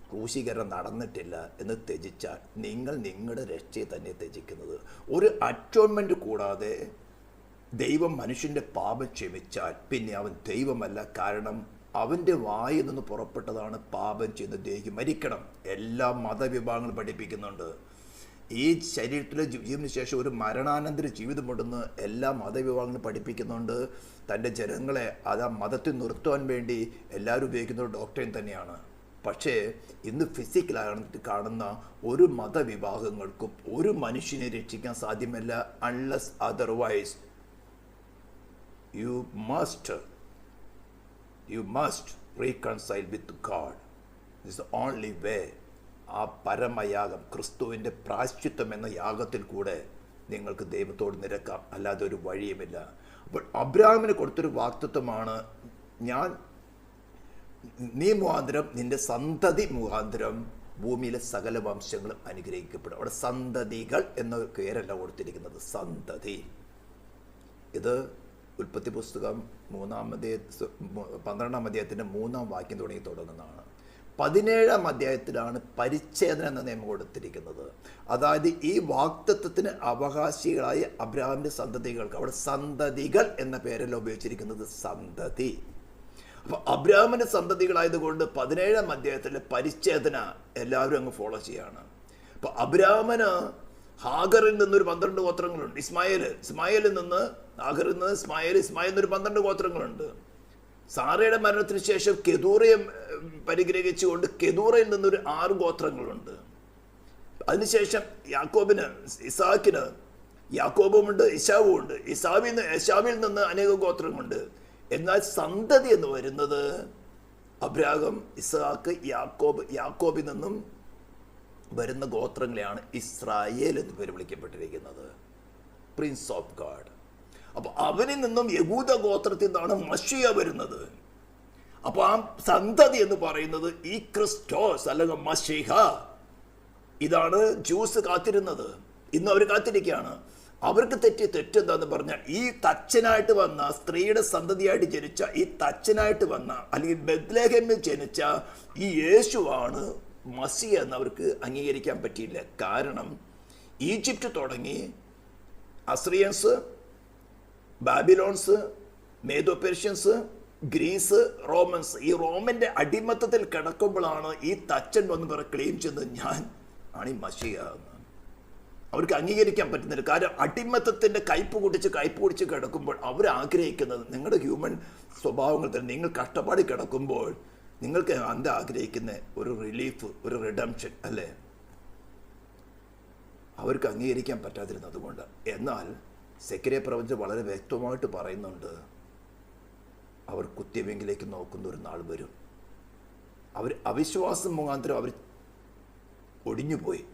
ക്രൂശീകരണം നടന്നിട്ടില്ല എന്ന് ത്യജിച്ചാൽ, നിങ്ങൾ നിങ്ങളുടെ രക്ഷയെ തന്നെ ത്യജിക്കുന്നത്. ഒരു അറ്റോൺമെൻറ്റ് കൂടാതെ ദൈവം മനുഷ്യൻ്റെ പാപം ക്ഷമിച്ചാൽ പിന്നെ അവൻ ദൈവമല്ല. കാരണം അവൻ്റെ വായിൽ നിന്ന് പുറപ്പെട്ടതാണ് പാപം ചെയ്യുന്ന ദേഹി മരിക്കണം. എല്ലാ മതവിഭാഗങ്ങളും പഠിപ്പിക്കുന്നുണ്ട്. ഈ ശരീരത്തിലെ ജീവന് ശേഷം ഒരു മരണാനന്തര ജീവിതമുണ്ടെന്ന് എല്ലാ മതവിഭാഗങ്ങളും പഠിപ്പിക്കുന്നുണ്ട്. തൻ്റെ ജനങ്ങളെ അത് ആ മതത്തിൽ നിർത്തുവാൻ വേണ്ടി എല്ലാവരും ഉപയോഗിക്കുന്ന ഒരു ഡോക്ടറിൻ തന്നെയാണ്. പക്ഷേ ഇന്ന് ഫിസിക്കലായിട്ട് കാണുന്ന ഒരു മതവിഭാഗങ്ങൾക്കും ഒരു മനുഷ്യനെ രക്ഷിക്കാൻ സാധ്യമല്ല. Unless otherwise you must reconcile with God. This is the only way. ആ പരമയാഗം, ക്രിസ്തുവിൻ്റെ പ്രായശ്ചിത്തം എന്ന യാഗത്തിൽ കൂടെ നിങ്ങൾക്ക് ദൈവത്തോട് നിരക്കാം, അല്ലാതെ ഒരു വഴിയുമില്ല. അപ്പോൾ അബ്രാഹാമിന് കൊടുത്തൊരു വാഗ്ദത്തമാണ്, നീ മുഖാന്തരം, നിന്റെ സന്തതി മുഖാന്തരം ഭൂമിയിലെ സകല വംശങ്ങളും അനുഗ്രഹിക്കപ്പെടും. അവിടെ സന്തതികൾ എന്ന പേരല്ല കൊടുത്തിരിക്കുന്നത്, സന്തതി. ഇത് ഉൽപ്പത്തി പുസ്തകം 12-ാം അധ്യായത്തിൻ്റെ 3-ാം വാക്യം തുടങ്ങുന്നതാണ്. 17-ാം അധ്യായത്തിലാണ് പരിച്ഛേദന എന്ന നിയമം കൊടുത്തിരിക്കുന്നത്. അതായത് ഈ വാഗ്ദത്തത്തിന് അവകാശികളായ അബ്രാഹാമിൻ്റെ സന്തതികൾക്ക്, അവിടെ സന്തതികൾ എന്ന പേരല്ല ഉപയോഗിച്ചിരിക്കുന്നത്, സന്തതി. അപ്പോൾ അബ്രാഹാമിൻ്റെ സന്തതികളായതുകൊണ്ട് 17-ാം അധ്യായത്തിലെ പരിച്ഛേദന എല്ലാവരും അങ്ങ് ഫോളോ ചെയ്യാണ്. അപ്പോൾ അബ്രാഹാമിന് ഹാഗറിൽ നിന്നൊരു 12 ഗോത്രങ്ങളുണ്ട്. ഇസ്മായേലിൽ നിന്ന് ഹാഗറിൽ നിന്ന് ഇസ്മായിൽ എന്നൊരു 12 ഗോത്രങ്ങളുണ്ട്. സാറയുടെ മരണത്തിന് ശേഷം കെതൂറയെ പരിഗ്രഹിച്ചുകൊണ്ട് കെതൂറയിൽ നിന്നൊരു 6 ഗോത്രങ്ങളുണ്ട്. അതിനുശേഷം ഇസാക്കിന് യാക്കോബുമുണ്ട്, ഇശാവുമുണ്ട്. ഇശാവിൽ നിന്ന് അനേകം ഗോത്രങ്ങളുണ്ട്. എന്നാൽ സന്തതി എന്ന് വരുന്നത് അബ്രാഹാം, ഇസാക്ക്, യാക്കോബിൽ നിന്നും വരുന്ന ഗോത്രങ്ങളെയാണ് ഇസ്രായേൽ എന്ന് പേര് വിളിക്കപ്പെട്ടിരിക്കുന്നത്, പ്രിൻസ് ഓഫ് ഗാഡ്. അപ്പോൾ അവനിൽ നിന്നും യഹൂദ ഗോത്രത്തിൽ നിന്നാണ് മശിയ വരുന്നത്. അപ്പോൾ ആ സന്തതി എന്ന് പറയുന്നത് ഈ ക്രിസ്റ്റോസ് അല്ലെങ്കിൽ മശിഹ. ഇതാണ് ജൂസ് കാത്തിരുന്നത്. ഇന്ന് അവർ കാത്തിരിക്കുകയാണ്. അവർക്ക് തെറ്റെന്താന്ന് പറഞ്ഞാൽ, ഈ തച്ചനായിട്ട് വന്ന, സ്ത്രീയുടെ സന്തതിയായിട്ട് ജനിച്ച, ഈ തച്ചനായിട്ട് വന്ന അല്ലെങ്കിൽ ബെത്ലഹേമിൽ ജനിച്ച ഈ യേശുവാണ് മസിയ എന്ന് അവർക്ക് അംഗീകരിക്കാൻ പറ്റിയില്ല. കാരണം ഈജിപ്റ്റ് തുടങ്ങി അസ്രിയൻസ്, ബാബിലോൺസ്, മേദോ പെർഷ്യൻസ്, ഗ്രീസ്, റോമൻസ്, ഈ റോമൻ്റെ അടിമത്തത്തിൽ കിടക്കുമ്പോഴാണ് ഈ തച്ചൻ വന്ന് ക്ലെയിം ചെയ്യുന്നത്, ഞാൻ ആണ് ഈ മസിയ എന്ന്. അവർക്ക് അംഗീകരിക്കാൻ പറ്റുന്നില്ല. കാരണം അടിമത്തത്തിൻ്റെ കയ്പ് കുടിച്ച് കിടക്കുമ്പോൾ അവർ ആഗ്രഹിക്കുന്നത്, നിങ്ങളുടെ ഹ്യൂമൻ സ്വഭാവങ്ങൾ തന്നെ, നിങ്ങൾ കഷ്ടപ്പാടി കിടക്കുമ്പോൾ നിങ്ങൾക്ക് എന്താ ആഗ്രഹിക്കുന്ന ഒരു റിലീഫ്, ഒരു റിഡംഷൻ അല്ലേ? അവർക്ക് അംഗീകരിക്കാൻ പറ്റാതിരുന്നത് കൊണ്ട്. എന്നാൽ സെക്കരിയ പ്രവചനം വളരെ വ്യക്തമായിട്ട് പറയുന്നുണ്ട്, അവർ കുത്തിയവെങ്കിലേക്ക് നോക്കുന്ന ഒരു നാൾ വരും. അവർ അവിശ്വാസം മുഖാന്തരം അവർ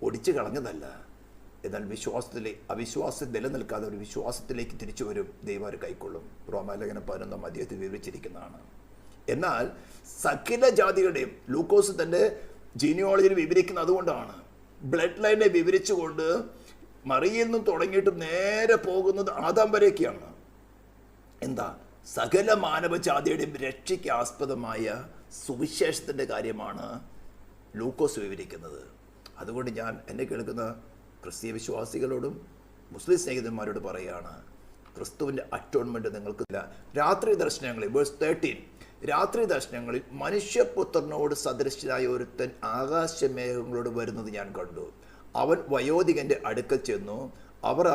ഒടിച്ചു കളഞ്ഞതല്ല. എന്നാൽ അവിശ്വാസം നിലനിൽക്കാതെ ഒരു വിശ്വാസത്തിലേക്ക് തിരിച്ചു വരും. ദൈവം അവർ കൈക്കൊള്ളും. റോമാലേഖനം 11-ാം അധ്യായത്തിൽ വിവരിച്ചിരിക്കുന്നതാണ്. എന്നാൽ സകല ജാതികളുടെയും ലൂക്കോസ് തൻ്റെ ജീനിയോളജിയിൽ വിവരിക്കുന്നത് അതുകൊണ്ടാണ്. ബ്ലഡ് ലൈനെ വിവരിച്ചുകൊണ്ട് മറിയിൽ നിന്നും തുടങ്ങിയിട്ട് നേരെ പോകുന്നത് ആദാം വരേക്കാണ്. എന്താ? സകല മാനവജാതിയുടെയും രക്ഷയ്ക്ക് ആസ്പദമായ സുവിശേഷത്തിൻ്റെ കാര്യമാണ് ലൂക്കോസ് വിവരിക്കുന്നത്. അതുകൊണ്ട് ഞാൻ എന്നെ കേൾക്കുന്ന ക്രിസ്തീയ വിശ്വാസികളോടും മുസ്ലിം സ്നേഹിതന്മാരോട് പറയുകയാണ്, ക്രിസ്തുവിൻ്റെ അറ്റോൺമെൻറ്റ് നിങ്ങൾക്കില്ല. രാത്രി ദർശനങ്ങളിൽ വേഴ്സ് 13, രാത്രി ദർശനങ്ങളിൽ മനുഷ്യപുത്രനോട് സദൃശനായ ഒരുത്തൻ ആകാശമേഘങ്ങളോട് വരുന്നത് ഞാൻ കണ്ടു. അവൻ വയോധികൻ്റെ അടുക്കൽ ചെന്നു. അവർ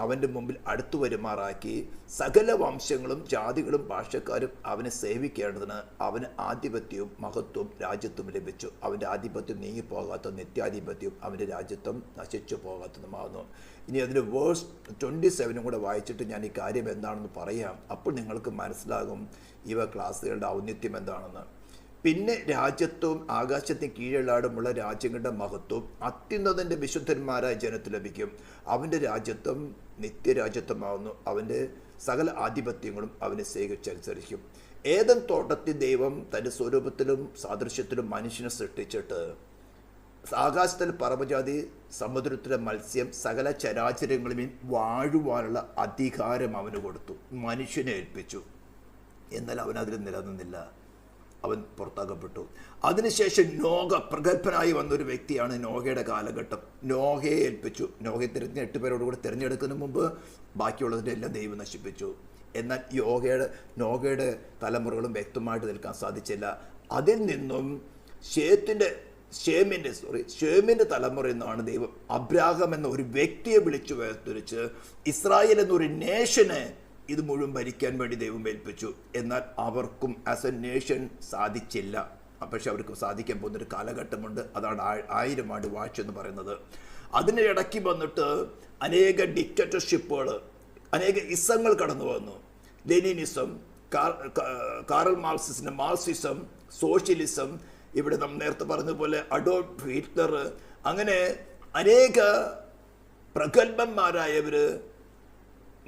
അവൻ്റെ മുമ്പിൽ അടുത്തു വരുമാറാക്കി. സകല വംശങ്ങളും ജാതികളും ഭാഷക്കാരും അവനെ സേവിക്കേണ്ടതിന് അവന് ആധിപത്യവും മഹത്വവും രാജ്യത്വം ലഭിച്ചു. അവൻ്റെ ആധിപത്യം നീങ്ങിപ്പോകാത്ത നിത്യാധിപത്യവും അവൻ്റെ രാജ്യത്വം നശിച്ചു പോകാത്തതുമാകുന്നു. ഇനി അതിന് വേഴ്സ് 27 കൂടെ വായിച്ചിട്ട് ഞാൻ ഈ കാര്യം എന്താണെന്ന് പറയാം. അപ്പോൾ നിങ്ങൾക്ക് മനസ്സിലാകും ഇവ ക്ലാസ്സുകളുടെ ഔന്നിത്യം എന്താണെന്ന്. പിന്നെ രാജ്യത്വവും ആകാശത്തിന് കീഴിലാടുമുള്ള രാജ്യങ്ങളുടെ മഹത്വവും അത്യുന്നതൻ്റെ വിശുദ്ധന്മാരായ ജനത്തിന് ലഭിക്കും. അവൻ്റെ രാജ്യത്വം നിത്യരാജ്യത്വമാവുന്നു. അവൻ്റെ സകല ആധിപത്യങ്ങളും അവനെ സേവിച്ചനുസരിക്കും. ഏദൻ തോട്ടത്തിൽ ദൈവം തൻ്റെ സ്വരൂപത്തിലും സാദൃശ്യത്തിലും മനുഷ്യനെ സൃഷ്ടിച്ചിട്ട് ആകാശത്തിലെ പറവജാതി, സമുദ്രത്തിലെ മത്സ്യം, സകല ചരാചരങ്ങളിലും വാഴുവാനുള്ള അധികാരം അവന് കൊടുത്തു, മനുഷ്യനെ ഏൽപ്പിച്ചു. എന്നാൽ അവൻ അതിൽ നിലനിന്നില്ല, അവൻ പുറത്താക്കപ്പെട്ടു. അതിനുശേഷം നോഹ പ്രഗത്ഭനായി വന്നൊരു വ്യക്തിയാണ് നോഹയുടെ കാലഘട്ടം. നോഹയെ ഏൽപ്പിച്ചു. നോഹയെ 8 പേരോടുകൂടി തിരഞ്ഞെടുക്കുന്നതിന് മുമ്പ് ബാക്കിയുള്ളതിൻ്റെ എല്ലാം ദൈവം നശിപ്പിച്ചു. എന്നാൽ നോഹയുടെ തലമുറകളും വ്യക്തമായിട്ട് നിൽക്കാൻ സാധിച്ചില്ല. അതിൽ നിന്നും ഷേമിൻ്റെ തലമുറയിൽ നിന്നാണ് ദൈവം അബ്രാഹാം എന്ന ഒരു വ്യക്തിയെ വിളിച്ചു വേർതിരിച്ച് ഇസ്രായേൽ എന്നൊരു നേഷനെ ഇത് മുഴുവൻ ഭരിക്കാൻ വേണ്ടി ദൈവം ഏൽപ്പിച്ചു. എന്നാൽ അവർക്കും ആസ് എ നേഷൻ സാധിച്ചില്ല. പക്ഷെ അവർക്ക് സാധിക്കാൻ പോകുന്നൊരു കാലഘട്ടമുണ്ട്. അതാണ് 1000 ആണ്ട് വാഴ്ച എന്ന് പറയുന്നത്. അതിന് ഇടയ്ക്ക് വന്നിട്ട് അനേക ഡിക്റ്റേറ്റർഷിപ്പുകൾ, അനേക ഇസങ്ങൾ കടന്നു വന്നു. ലെനിനിസം, കാറൽ മാർക്സിസം, സോഷ്യലിസം, ഇവിടെ നാം നേരത്തെ പറഞ്ഞതുപോലെ അഡോൾഫ് ഹിറ്റ്ലർ, അങ്ങനെ അനേക പ്രഗത്ഭന്മാരായവർ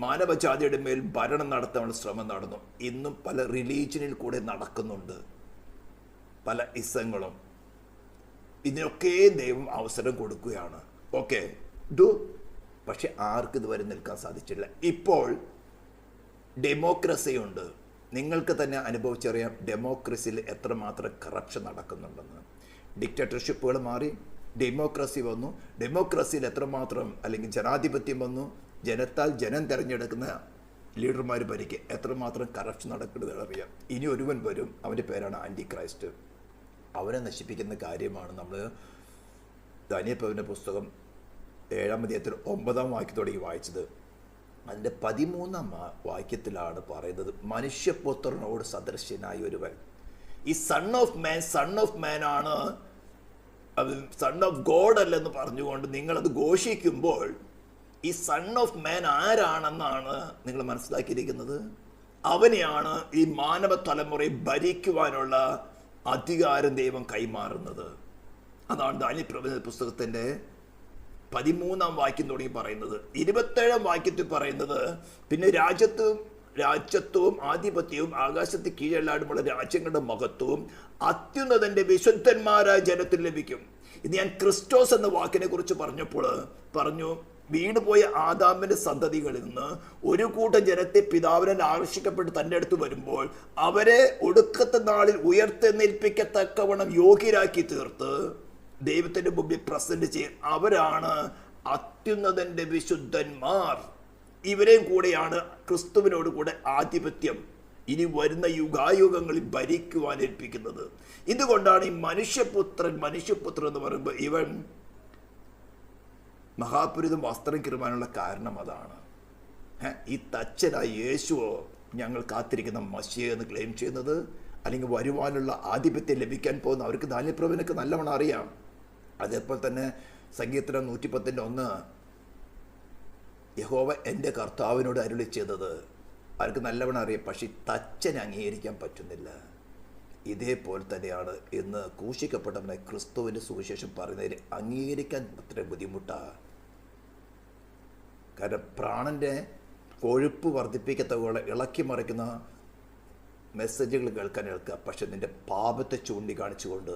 മാനവജാതിയുടെ മേൽ ഭരണം നടത്താനുള്ള ശ്രമം നടന്നു. ഇന്നും പല റിലീജിയനിൽ കൂടെ നടക്കുന്നുണ്ട്, പല ഇസങ്ങളും. ഇതിനൊക്കെ ദൈവം അവസരം കൊടുക്കുകയാണ്. ഓക്കെ പക്ഷെ ആർക്കും ഇതുവരെ നിൽക്കാൻ സാധിച്ചില്ല. ഇപ്പോൾ ഡെമോക്രസി ഉണ്ട്. നിങ്ങൾക്ക് തന്നെ അനുഭവിച്ചറിയാം ഡെമോക്രസിയിൽ എത്രമാത്രം കറപ്ഷൻ നടക്കുന്നുണ്ടെന്ന്. ഡിക്റ്റേറ്റർഷിപ്പുകൾ മാറി ഡെമോക്രസി വന്നു. ഡെമോക്രസിയിൽ എത്രമാത്രം, അല്ലെങ്കിൽ ജനാധിപത്യം വന്നു. ജനം തിരഞ്ഞെടുക്കുന്ന ലീഡർമാർ ഭരിക്കുക എത്രമാത്രം കറപ്ഷൻ നടക്കുന്നത് അറിയാം. ഇനി ഒരുവൻ വരും, അവൻ്റെ പേരാണ് ആൻറ്റി ക്രൈസ്റ്റ്. അവനെ നശിപ്പിക്കുന്ന കാര്യമാണ് നമ്മൾ ദാനിയേൽ പ്രവചന പുസ്തകം 7-ാം അധ്യായത്തിൽ 9-ാം വാക്യത്തോടെ വായിച്ചത്. അതിൻ്റെ 13-ാം വാക്യത്തിലാണ് പറയുന്നത്, മനുഷ്യപുത്രനോട് സദൃശ്യനായ ഒരുവൻ. ഈ സൺ ഓഫ് മാൻ ആണ്, സൺ ഓഫ് ഗോഡ് അല്ലെന്ന് പറഞ്ഞുകൊണ്ട് നിങ്ങളത് ഘോഷിക്കുമ്പോൾ ഈ സൺ ഓഫ് മാൻ ആരാണെന്നാണ് നിങ്ങൾ മനസ്സിലാക്കിയിരിക്കുന്നത്. അവനെയാണ് ഈ മാനവ തലമുറയെ ഭരിക്കുവാനുള്ള അധികാരം ദൈവം കൈമാറുന്നത്. അതാണ് ദാനിയേൽ പ്രവചന പുസ്തകത്തിൻ്റെ 13-ാം വാക്യം തുടങ്ങി പറയുന്നത്. 27-ാം വാക്യത്തിൽ പറയുന്നത്, പിന്നെ രാജ്യത്വവും ആധിപത്യവും ആകാശത്ത് കീഴല്ലാടുമുള്ള രാജ്യങ്ങളുടെ മഹത്വവും അത്യുന്നതൻ്റെ വിശുദ്ധന്മാരായ ജനത്തിന് ലഭിക്കും. ഇത് ഞാൻ ക്രിസ്റ്റോസ് എന്ന വാക്കിനെ കുറിച്ച് പറഞ്ഞപ്പോൾ പറഞ്ഞു, വീണുപോയ ആദാമിന്റെ സന്തതികളിൽ നിന്ന് ഒരു കൂട്ടം ജനത്തെ പിതാവിനെ ആകർഷിക്കപ്പെട്ട് തൻ്റെ അടുത്ത് വരുമ്പോൾ അവരെ ഒടുക്കത്തെ നാളിൽ ഉയർത്തെന്നേൽപ്പിക്കത്തക്കവണ്ണം യോഗ്യരാക്കി തീർത്ത് ദൈവത്തിന്റെ മുമ്പിൽ പ്രസന്റ് ചെയ്യും. അവരാണ് അത്യുന്നതന്റെ വിശുദ്ധന്മാർ. ഇവരെയും കൂടെയാണ് ക്രിസ്തുവിനോട് കൂടെ ആധിപത്യം ഇനി വരുന്ന യുഗായുഗങ്ങളിൽ ഭരിക്കുവാൻ ഏൽപ്പിക്കുന്നത്. ഇതുകൊണ്ടാണ് ഈ മനുഷ്യപുത്രൻ എന്ന് പറയുമ്പോൾ ഇവൻ മഹാപുരിതം വസ്ത്രം കിറുവാനുള്ള കാരണം അതാണ്. ഈ തച്ചനായ യേശുവോ ഞങ്ങൾ കാത്തിരിക്കുന്ന മശിയ എന്ന് ക്ലെയിം ചെയ്യുന്നത്, അല്ലെങ്കിൽ വരുവാനുള്ള ആധിപത്യം ലഭിക്കാൻ പോകുന്ന അവർക്ക് ദാനിയേൽ പ്രവചനക്ക് നല്ലവണ്ണം അറിയാം. അതേപോലെ തന്നെ സങ്കീർത്തനം 110:1 യഹോവ എൻ്റെ കർത്താവിനോട് അരുളി ചെയ്തത് അവർക്ക് നല്ലവണ്ണം അറിയാം. പക്ഷെ തച്ചനെ അംഗീകരിക്കാൻ പറ്റുന്നില്ല. ഇതേപോലെ തന്നെയാണ് ഇന്ന് ക്രൂശിക്കപ്പെട്ടവനെ ക്രിസ്തുവിൻ്റെ സുവിശേഷം പറയുന്നതിൽ അംഗീകരിക്കാൻ അത്ര ബുദ്ധിമുട്ടാണ്. കാരണം പ്രാണൻ്റെ കൊഴുപ്പ് വർദ്ധിപ്പിക്കത്തവളെ ഇളക്കി മറിക്കുന്ന മെസ്സേജുകൾ കേൾക്കുക. പക്ഷെ നിൻ്റെ പാപത്തെ ചൂണ്ടിക്കാണിച്ചുകൊണ്ട്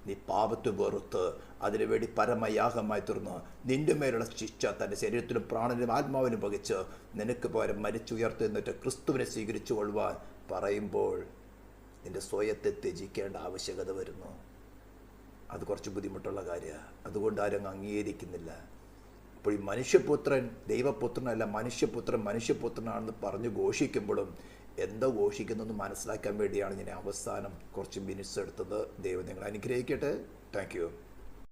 നീ പാപത്തെ വെറുത്ത് അതിനുവേണ്ടി പരമയാഗമായി തീർന്ന് നിൻ്റെ മേലുള്ള ശിക്ഷ തൻ്റെ ശരീരത്തിലും പ്രാണനും ആത്മാവിനും വഹിച്ച് നിനക്ക് പകരം മരിച്ചുയർത്തുന്നിട്ട് ക്രിസ്തുവിനെ സ്വീകരിച്ചു കൊള്ളുവാൻ പറയുമ്പോൾ നിൻ്റെ സ്വയത്തെ ത്യജിക്കേണ്ട ആവശ്യകത വരുന്നു. അത് കുറച്ച് ബുദ്ധിമുട്ടുള്ള കാര്യമാണ്. അതുകൊണ്ട് ആരും അംഗീകരിക്കുന്നില്ല. അപ്പോൾ ഈ മനുഷ്യപുത്രൻ ദൈവപുത്രനല്ല, മനുഷ്യപുത്രനാണെന്ന് പറഞ്ഞ് ഘോഷിക്കുമ്പോഴും എന്താ ഘോഷിക്കുന്നതെന്ന് മനസ്സിലാക്കാൻ വേണ്ടിയാണ് ഞാൻ അവസാനം കുറച്ച് മിനിറ്റ്സ് എടുത്തത്. ദൈവം നിങ്ങളെ അനുഗ്രഹിക്കട്ടെ. Thank you.